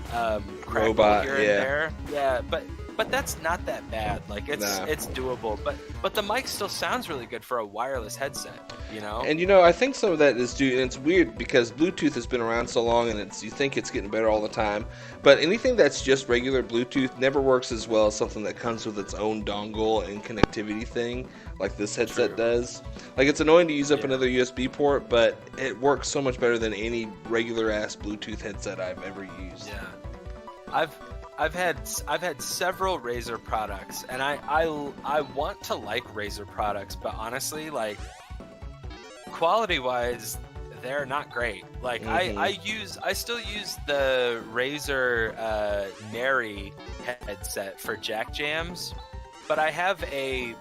[SPEAKER 4] crackle
[SPEAKER 1] robot
[SPEAKER 4] here and there. Yeah, but that's not that bad. Like it's doable. But the mic still sounds really good for a wireless headset, you know?
[SPEAKER 1] And I think some of that is due, and it's weird because Bluetooth has been around so long, and you think it's getting better all the time. But anything that's just regular Bluetooth never works as well as something that comes with its own dongle and connectivity thing, like this headset does. Like, it's annoying to use up another USB port, but it works so much better than any regular ass Bluetooth headset I've ever used.
[SPEAKER 4] Yeah, I've had several Razer products, and I want to like Razer products, but honestly, like, quality-wise, they're not great. Like, I still use the Razer Neri headset for jack jams, but I have a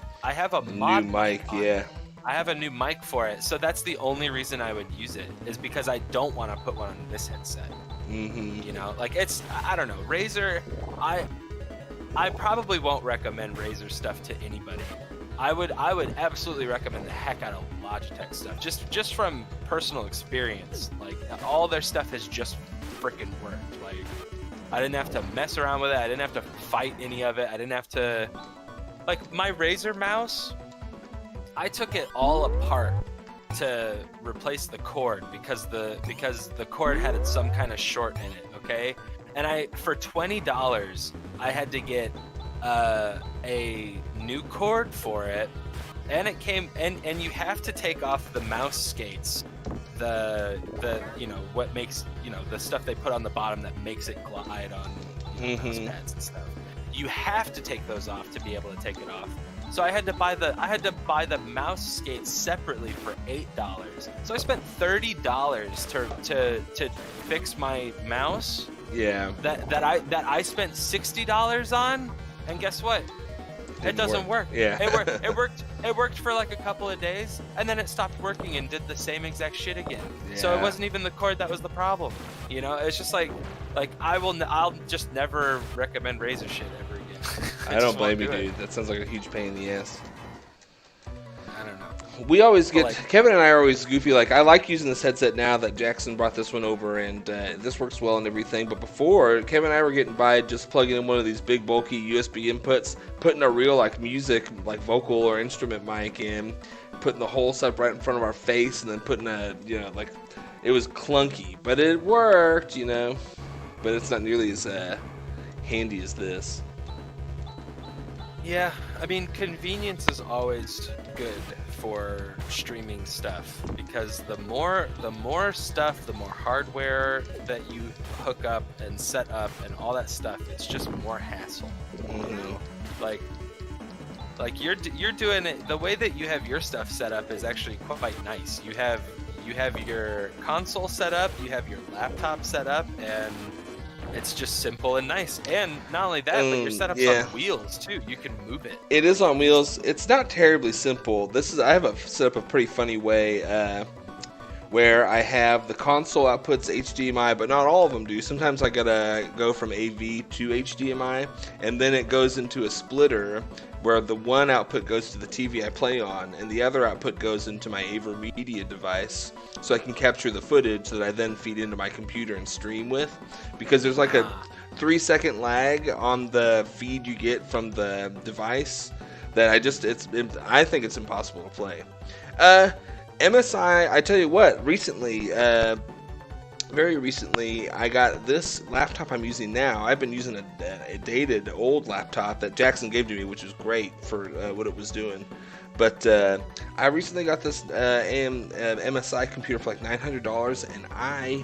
[SPEAKER 4] mod
[SPEAKER 1] new mic, yeah.
[SPEAKER 4] I have a new mic for it, so that's the only reason I would use it, is because I don't want to put one on this headset. You know, like, I don't know, Razer, I probably won't recommend Razer stuff to anybody. I would absolutely recommend the heck out of Logitech stuff, just from personal experience. Like, all their stuff has just freaking worked. Like, I didn't have to mess around with it. I didn't have to fight any of it. I didn't have to, like, my Razer mouse, I took it all apart to replace the cord because the cord had some kind of short in it, okay? And for $20 I had to get a new cord for it, and it came and you have to take off the mouse skates, the what makes, the stuff they put on the bottom that makes it glide on mouse pads and stuff. You have to take those off to be able to take it off. So I had to buy the mouse skates separately for $8. So I spent $30 to fix my mouse.
[SPEAKER 1] Yeah.
[SPEAKER 4] That I spent $60 on, and guess what? It doesn't work.
[SPEAKER 1] Yeah.
[SPEAKER 4] It worked for like a couple of days, and then it stopped working and did the same exact shit again.
[SPEAKER 1] Yeah.
[SPEAKER 4] So it wasn't even the cord that was the problem. It's just like I'll just never recommend Razer shit ever again.
[SPEAKER 1] I don't blame you, dude. That sounds like a huge pain in the ass.
[SPEAKER 4] I don't know.
[SPEAKER 1] We always get, Kevin and I are always goofy. Like, I like using this headset now that Jackson brought this one over, and this works well and everything. But before, Kevin and I were getting by just plugging in one of these big bulky USB inputs, putting a real music, vocal or instrument mic in, putting the whole setup right in front of our face, and then putting it was clunky, but it worked, But it's not nearly as handy as this.
[SPEAKER 4] Yeah, I mean, convenience is always good for streaming stuff, because the more stuff, the more hardware that you hook up and set up and all that stuff, it's just more hassle. Like you're doing it, the way that you have your stuff set up is actually quite nice. You have your console set up, you have your laptop set up, and it's just simple and nice. And not only that, but your setup's on wheels too. You can move it.
[SPEAKER 1] It is on wheels. It's not terribly simple. I have set up a pretty funny way where I have the console outputs HDMI, but not all of them do. Sometimes I gotta go from AV to HDMI, and then it goes into a splitter where the one output goes to the TV I play on, and the other output goes into my AverMedia device, so I can capture the footage that I then feed into my computer and stream with. Because there's like a 3-second lag on the feed you get from the device that I think it's impossible to play. MSI, I tell you what, very recently, I got this laptop I'm using now. I've been using a dated old laptop that Jackson gave to me, which was great for what it was doing. But I recently got this MSI computer for like $900, and I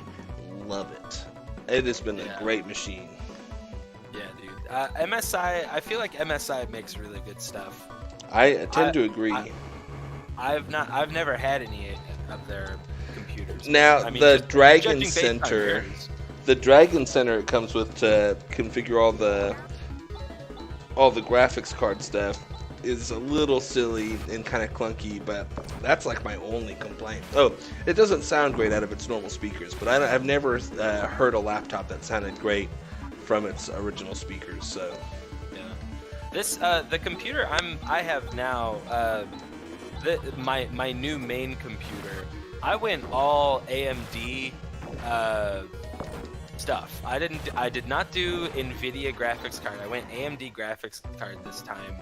[SPEAKER 1] love it. It has been a great machine.
[SPEAKER 4] Yeah, dude. MSI, I feel like MSI makes really good stuff.
[SPEAKER 1] I tend to agree.
[SPEAKER 4] I've never had any of their computers.
[SPEAKER 1] Now, the Dragon Center, it comes with to configure all the graphics card stuff, is a little silly and kind of clunky, but that's like my only complaint. Oh, it doesn't sound great out of its normal speakers, but I've never heard a laptop that sounded great from its original speakers. So
[SPEAKER 4] yeah, This the computer I have now, my new main computer. I went all AMD stuff. I did not do NVIDIA graphics card. I went AMD graphics card this time,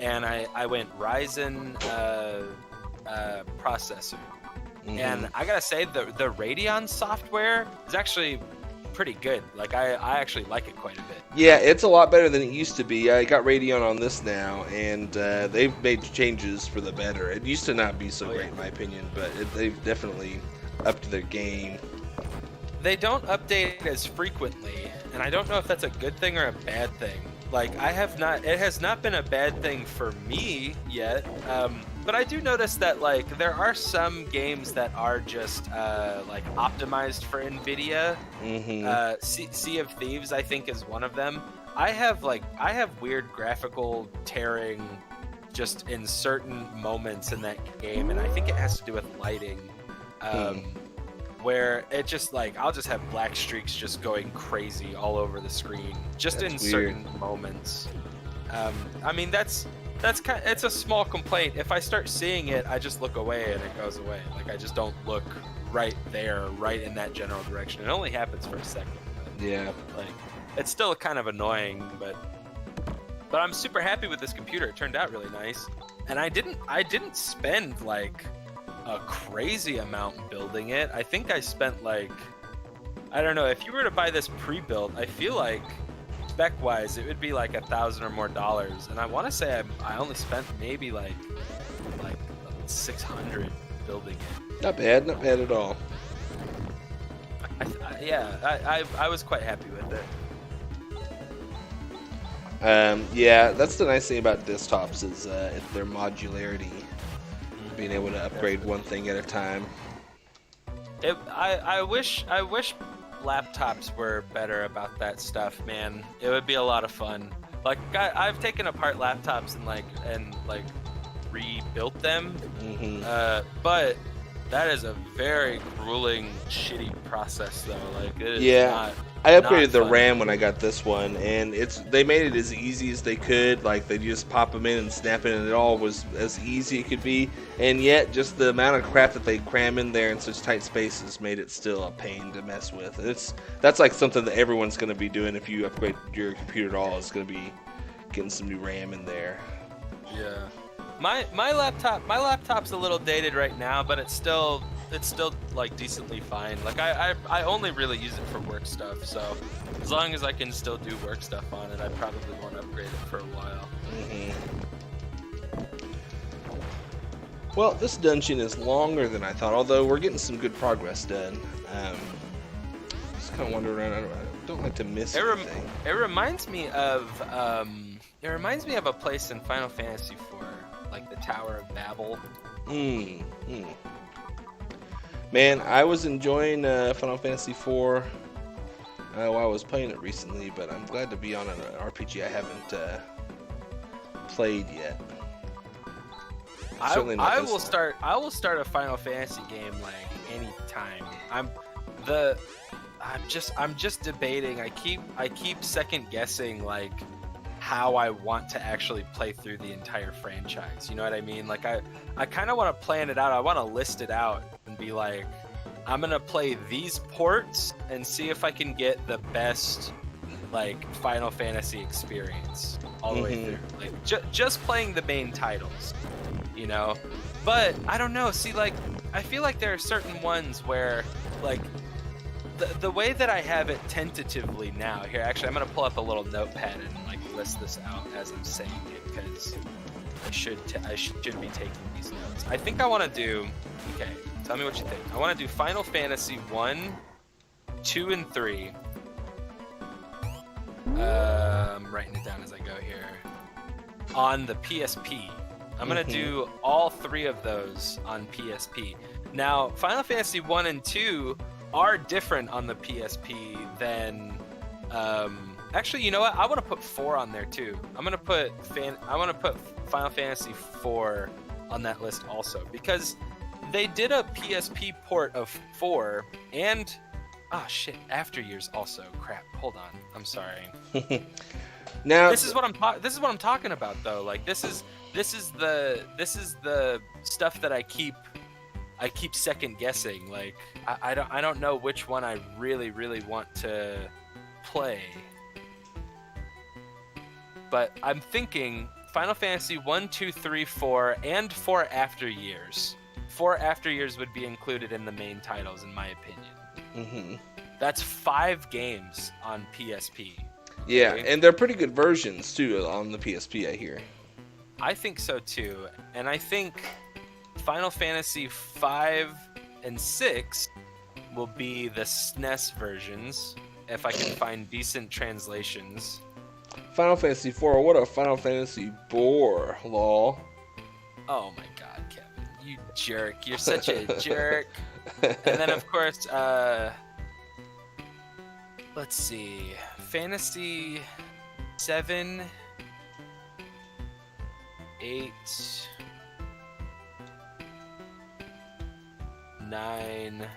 [SPEAKER 4] and I went Ryzen processor.
[SPEAKER 1] Mm-hmm.
[SPEAKER 4] And I gotta say the Radeon software is actually pretty good. Like I actually like it quite a bit.
[SPEAKER 1] Yeah, it's a lot better than it used to be. I got Radeon on this now, and they've made changes for the better. It used to not be so great, in my opinion, but they've definitely upped their game.
[SPEAKER 4] They don't update as frequently, and I don't know if that's a good thing or a bad thing. Like it has not been a bad thing for me yet. But I do notice that like there are some games that are just like optimized for NVIDIA.
[SPEAKER 1] Mm-hmm.
[SPEAKER 4] Sea of Thieves, I think, is one of them. I have weird graphical tearing just in certain moments in that game, and I think it has to do with lighting. Where it just like I'll just have black streaks just going crazy all over the screen, just
[SPEAKER 1] That's
[SPEAKER 4] in
[SPEAKER 1] weird.
[SPEAKER 4] certain moments. I mean it's a small complaint. If I start seeing it, I just look away and it goes away. Like I just don't look right there, right in that general direction. It only happens for a second. But,
[SPEAKER 1] Yeah.
[SPEAKER 4] like it's still kind of annoying, but I'm super happy with this computer. It turned out really nice, and I didn't spend like a crazy amount building it. I think I spent like, I don't know, if you were to buy this pre-built, I feel like spec-wise it would be like $1,000 or more, and I want to say I only spent maybe like 600 building it.
[SPEAKER 1] Not bad at all.
[SPEAKER 4] I was quite happy with it.
[SPEAKER 1] Yeah, that's the nice thing about desktops is their modularity. Being able to upgrade one thing at a time.
[SPEAKER 4] I wish laptops were better about that stuff, man. It would be a lot of fun. Like I've taken apart laptops and rebuilt them, but that is a very grueling, shitty process, though. Like it is not.
[SPEAKER 1] I upgraded the
[SPEAKER 4] fun.
[SPEAKER 1] RAM when I got this one, and they made it as easy as they could. Like they just pop them in and snap it, and it all was as easy as it could be. And yet, just the amount of crap that they cram in there in such tight spaces made it still a pain to mess with. That's like something that everyone's going to be doing if you upgrade your computer at all. Is going to be getting some new RAM in there.
[SPEAKER 4] Yeah, my laptop's a little dated right now, but it's still like decently fine. Like I only really use it for work stuff, so as long as I can still do work stuff on it, I probably won't upgrade it for a while.
[SPEAKER 1] Well, this dungeon is longer than I thought, although we're getting some good progress done. Just kind of wandering around. I don't like to miss anything.
[SPEAKER 4] It reminds me of a place in Final Fantasy IV, like the Tower of Babel.
[SPEAKER 1] Man, I was enjoying Final Fantasy IV while I was playing it recently, but I'm glad to be on an RPG I haven't played yet.
[SPEAKER 4] I will start a Final Fantasy game like any time. I'm just debating. I keep second guessing like how I want to actually play through the entire franchise. You know what I mean? Like I kind of want to plan it out. I want to list it out and be like, I'm gonna play these ports and see if I can get the best like Final Fantasy experience all the way through. Like just playing the main titles, you know. But I don't know. See, like I feel like there are certain ones where like the way that I have it tentatively now. Here, actually, I'm gonna pull up a little notepad and like list this out as I'm saying it because I should be taking these notes. I think I want to do. Okay, tell me what you think. I want to do Final Fantasy 1, 2, and 3. I'm writing it down as I go here. On the PSP. I'm going to do all 3 of those on PSP. Now, Final Fantasy 1 and 2 are different on the PSP than... actually, you know what? I want to put 4 on there too. I want to put Final Fantasy 4 on that list also because they did a PSP port of 4 and After Years also. Crap. Hold on. I'm sorry.
[SPEAKER 1] Now
[SPEAKER 4] This is what I'm talking about though. Like this is the stuff that I keep second guessing. Like I don't know which one I really want to play. But I'm thinking Final Fantasy 1, 2, 3, 4, and 4 After Years. 4 After Years would be included in the main titles, in my opinion.
[SPEAKER 1] Mm-hmm.
[SPEAKER 4] That's 5 games on PSP.
[SPEAKER 1] Yeah,
[SPEAKER 4] Okay?
[SPEAKER 1] and they're pretty good versions too on the PSP, I hear.
[SPEAKER 4] I think so too, and I think Final Fantasy 5 and 6 will be the SNES versions, if I can find decent translations.
[SPEAKER 1] Final Fantasy 4, what a Final Fantasy bore, lol.
[SPEAKER 4] Oh my god, Kevin, you jerk. You're such a jerk. And then, of course, let's see. Fantasy 7, 8, 9,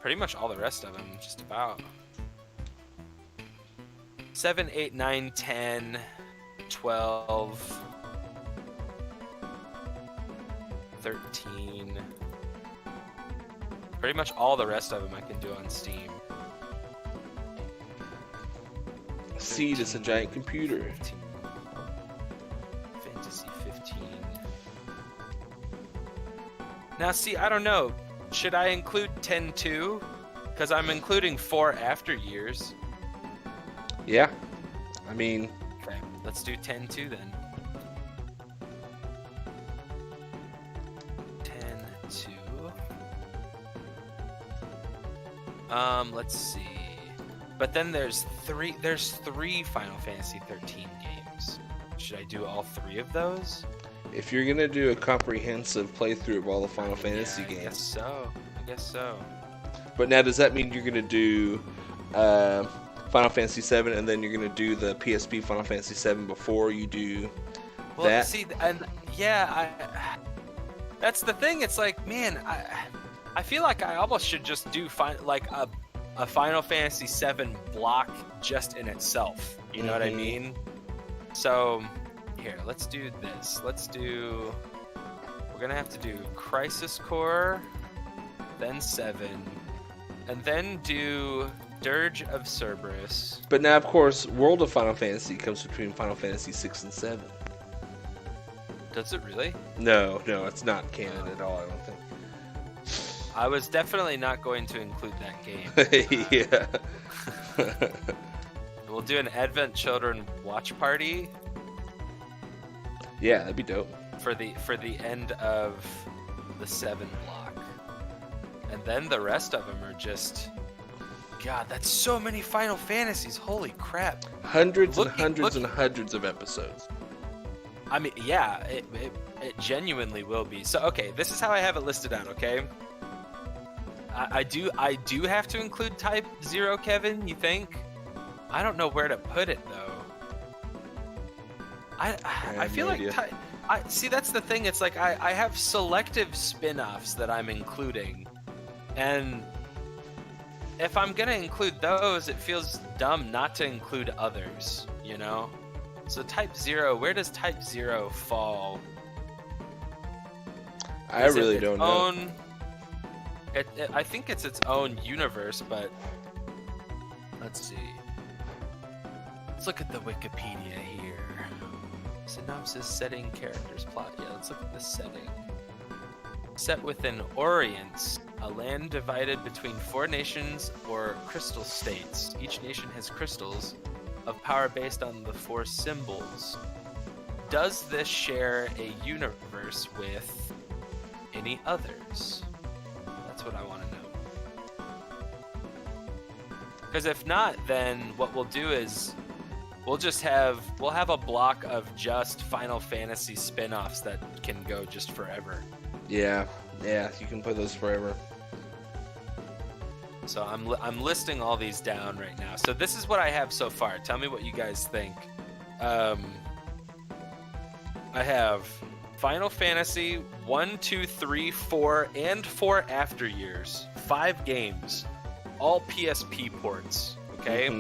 [SPEAKER 4] pretty much all the rest of them, just about. 7, 8, 9, 10, 12, 13. Pretty much all the rest of them I can do on Steam.
[SPEAKER 1] Seed is a giant computer.
[SPEAKER 4] 15. Fantasy 15. Now, see, I don't know. Should I include 10 too? Because I'm including 4 After Years.
[SPEAKER 1] Yeah. I mean...
[SPEAKER 4] Okay, let's do 10 too then. 10 2. Let's see. But then there's three Final Fantasy 13 games. Should I do all 3 of those?
[SPEAKER 1] If you're gonna do a comprehensive playthrough of all the Final Fantasy
[SPEAKER 4] I
[SPEAKER 1] games.
[SPEAKER 4] guess so.
[SPEAKER 1] But now does that mean you're gonna do Final Fantasy 7 and then you're gonna do the PSP Final Fantasy 7 before you do that?
[SPEAKER 4] See, and yeah, that's the thing. It's like, man, I feel like I almost should just do a Final Fantasy 7 block just in itself. You know what I mean? So, here, let's do this. We're gonna have to do Crisis Core, then 7, and then do Dirge of Cerberus.
[SPEAKER 1] But now, of course, World of Final Fantasy comes between Final Fantasy 6 and 7.
[SPEAKER 4] Does it really?
[SPEAKER 1] No, it's not canon at all, I don't think.
[SPEAKER 4] I was definitely not going to include that game.
[SPEAKER 1] Yeah.
[SPEAKER 4] We'll do an Advent Children watch party.
[SPEAKER 1] Yeah, that'd be dope.
[SPEAKER 4] For the end of the 7 block. And then the rest of them are just... God, that's so many Final Fantasies. Holy crap.
[SPEAKER 1] Hundreds and hundreds of episodes.
[SPEAKER 4] I mean, yeah, it genuinely will be. So, okay, this is how I have it listed out, okay? I do have to include Type 0, Kevin, you think? I don't know where to put it, though. I feel like... see, that's the thing. It's like I have selective spin-offs that I'm including. And if I'm going to include those, it feels dumb not to include others, you know? So Type 0, where does Type 0 fall?
[SPEAKER 1] I really don't know.
[SPEAKER 4] I think it's its own universe, but let's see. Let's look at the Wikipedia here. Synopsis, setting, characters, plot. Yeah, let's look at the setting. Set within Orience, a land divided between 4 nations or crystal states. Each nation has crystals of power based on the 4 symbols. Does this share a universe with any others? That's what I want to know. Because if not, then what we'll do is we'll have a block of just Final Fantasy spin-offs that can go just forever.
[SPEAKER 1] Yeah, you can play those forever.
[SPEAKER 4] So I'm listing all these down right now. So this is what I have so far. Tell me what you guys think. I have Final Fantasy 1, 2, 3, 4, and 4 After Years. 5 games. All PSP ports. Okay?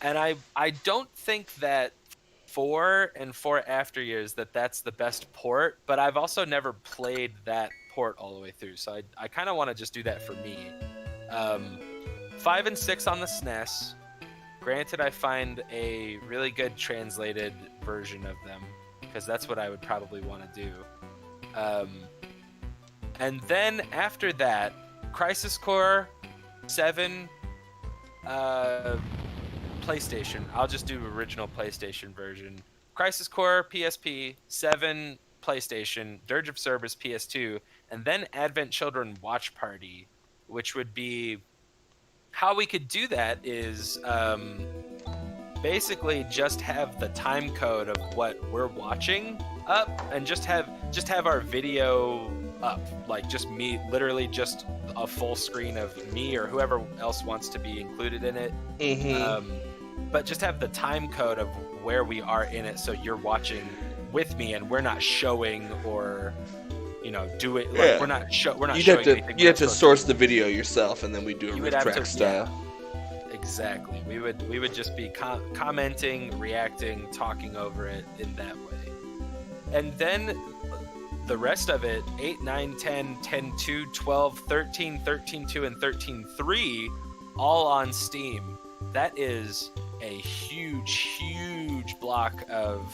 [SPEAKER 4] I don't think that 4 and 4 After Years that's the best port, but I've also never played that port all the way through, so I kind of want to just do that for me. 5 and 6 on the SNES. Granted, I find a really good translated version of them, because that's what I would probably want to do. And then after that, Crisis Core 7, PlayStation. I'll just do original PlayStation version. Crisis Core PSP, 7 PlayStation, Dirge of Cerberus PS2, and then Advent Children Watch Party, which would be... How we could do that is basically just have the time code of what we're watching up, and just have our video up, like just me, literally just a full screen of me or whoever else wants to be included in it. But just have the time code of where we are in it, so you're watching with me and we're not showing or do it like we're not showing anything.
[SPEAKER 1] You have to source the video yourself, and then we do a riff track style.
[SPEAKER 4] Yeah, exactly. We would just be commenting, reacting, talking over it in that way. And then the rest of it, 8, 9, 10, 10.2, 12, 13, 13.2, and 13.3, all on Steam. That is a huge block of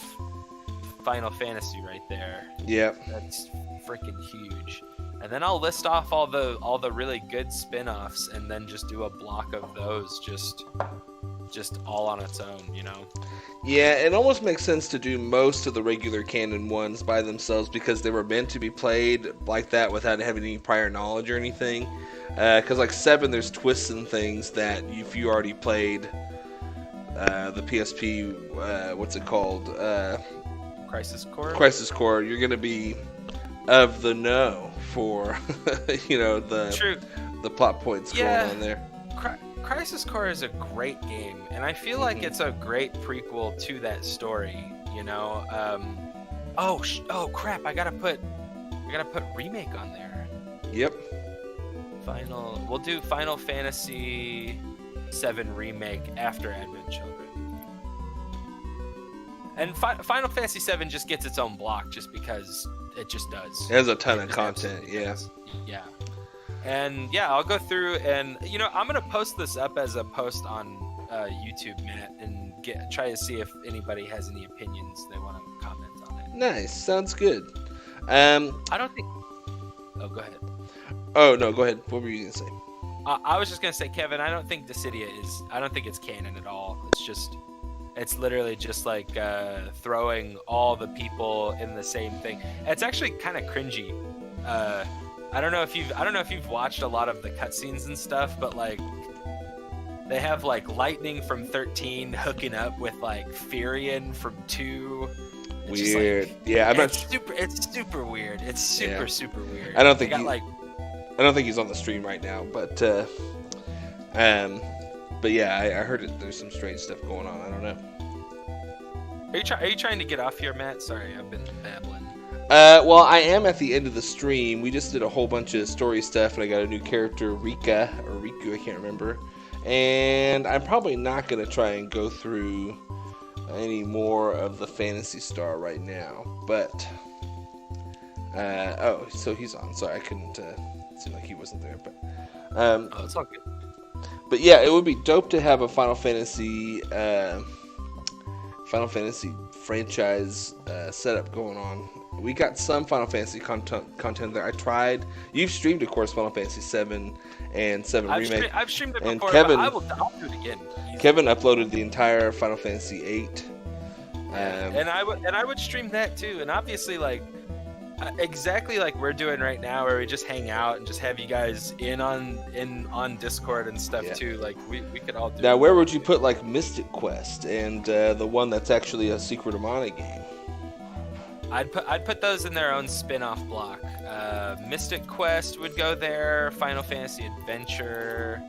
[SPEAKER 4] Final Fantasy right there.
[SPEAKER 1] Yep.
[SPEAKER 4] That's freaking huge. And then I'll list off all the really good spin-offs, and then just do a block of those just all on its own,
[SPEAKER 1] Yeah, it almost makes sense to do most of the regular canon ones by themselves, because they were meant to be played like that without having any prior knowledge or anything. Because like 7, there's twists and things that if you already played the PSP, what's it called?
[SPEAKER 4] Crisis Core?
[SPEAKER 1] Crisis Core, you're going to be of the know for, the plot points going on there.
[SPEAKER 4] Crisis Core is a great game, and I feel like it's a great prequel to that story, oh crap, I gotta put remake on there.
[SPEAKER 1] Yep.
[SPEAKER 4] We'll do Final Fantasy 7 Remake after Advent Children. And Final Fantasy 7 just gets its own block just because it just does.
[SPEAKER 1] It has a ton of content, yeah.
[SPEAKER 4] Yeah. And yeah, I'll go through and, I'm going to post this up as a post on YouTube, Matt, and try to see if anybody has any opinions they want to comment on it.
[SPEAKER 1] Nice. Sounds good.
[SPEAKER 4] I don't think... Oh, go ahead.
[SPEAKER 1] Oh, no, go ahead. What were you going to say?
[SPEAKER 4] I was just going to say, Kevin, I don't think Dissidia I don't think it's canon at all. It's literally just like throwing all the people in the same thing. It's actually kind of cringy. I don't know if you've watched a lot of the cutscenes and stuff, but like they have like Lightning from 13 hooking up with like Furion from 2. It's
[SPEAKER 1] weird.
[SPEAKER 4] Just, like,
[SPEAKER 1] yeah,
[SPEAKER 4] it's super weird. It's super weird.
[SPEAKER 1] I don't think he's on the stream right now, but yeah, I heard there's some strange stuff going on. I don't know.
[SPEAKER 4] Are you trying to get off here, Matt? Sorry, I've been babbling.
[SPEAKER 1] Well, I am at the end of the stream. We just did a whole bunch of story stuff, and I got a new character, Rika, or Riku, I can't remember. And I'm probably not going to try and go through any more of the Phantasy Star right now. But, oh, so he's on. Sorry, I couldn't, it seemed like he wasn't there. But,
[SPEAKER 4] oh, it's all good.
[SPEAKER 1] But yeah, it would be dope to have a Final Fantasy franchise setup going on. We got some Final Fantasy content there. I tried. You've streamed, of course, Final Fantasy 7 and 7 Remake.
[SPEAKER 4] I've streamed it
[SPEAKER 1] and
[SPEAKER 4] before,
[SPEAKER 1] Kevin,
[SPEAKER 4] but I'll do it again.
[SPEAKER 1] Kevin uploaded the entire Final Fantasy 8.
[SPEAKER 4] And I would stream that too. And obviously, like exactly like we're doing right now, where we just hang out and just have you guys in on Discord and stuff too. Like we could all do.
[SPEAKER 1] Now, where would you put like Mystic Quest and the one that's actually a Secret of Mana game?
[SPEAKER 4] I'd put those in their own spin-off block. Mystic Quest would go there. Final Fantasy Adventure.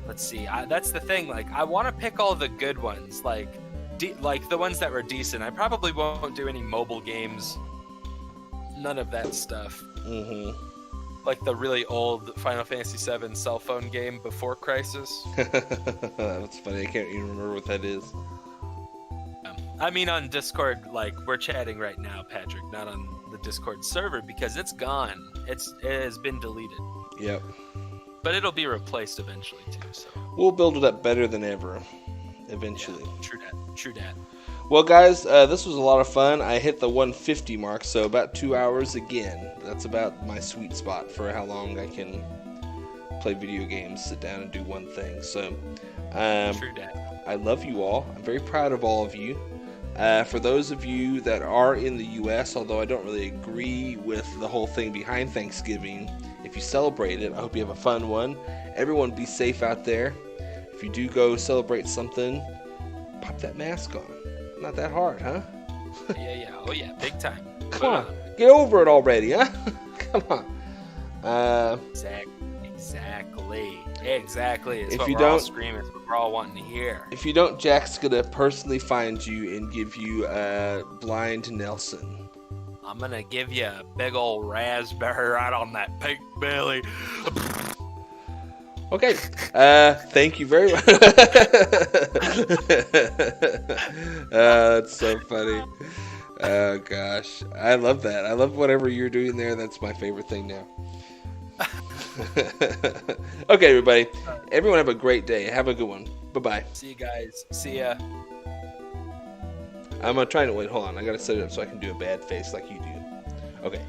[SPEAKER 4] Let's see. That's the thing. Like, I want to pick all the good ones. Like the ones that were decent. I probably won't do any mobile games. None of that stuff. like the really old Final Fantasy VII cell phone game before Crisis.
[SPEAKER 1] That's funny. I can't even remember what that is.
[SPEAKER 4] I mean, on Discord, like we're chatting right now, Patrick, not on the Discord server because it's gone. It has been deleted.
[SPEAKER 1] Yep.
[SPEAKER 4] But it'll be replaced eventually too. So
[SPEAKER 1] We'll build it up better than ever. Eventually.
[SPEAKER 4] yeah, true that. True that.
[SPEAKER 1] Well, guys, this was a lot of fun. I hit the 150 mark, so about 2 hours again. That's about my sweet spot for how long I can play video games, sit down and do one thing. So,
[SPEAKER 4] True that.
[SPEAKER 1] I love you all. I'm very proud of all of you. For those of you that are in the U.S., although I don't really agree with the whole thing behind Thanksgiving, if you celebrate it, I hope you have a fun one. Everyone be safe out there. If you do go celebrate something, pop that mask on. Not that hard, huh?
[SPEAKER 4] Yeah. Oh yeah, big time.
[SPEAKER 1] Come on, get over it already, huh? Come on.
[SPEAKER 4] Exactly. It's
[SPEAKER 1] If
[SPEAKER 4] what
[SPEAKER 1] you
[SPEAKER 4] we're all
[SPEAKER 1] don't-
[SPEAKER 4] screaming. It's what we're all wanting to hear.
[SPEAKER 1] If you don't, Jack's gonna personally find you and give you blind Nelson.
[SPEAKER 4] I'm gonna give you a big old raspberry right on that pink belly.
[SPEAKER 1] Okay. Thank you very much. That's so funny. Oh gosh, I love that. I love whatever you're doing there. That's my favorite thing now. Okay, everybody. Everyone have a great day. Have a good one. Bye-bye.
[SPEAKER 4] See you guys. See ya.
[SPEAKER 1] I'm trying to wait. Hold on. I gotta set it up so I can do a bad face like you do. Okay.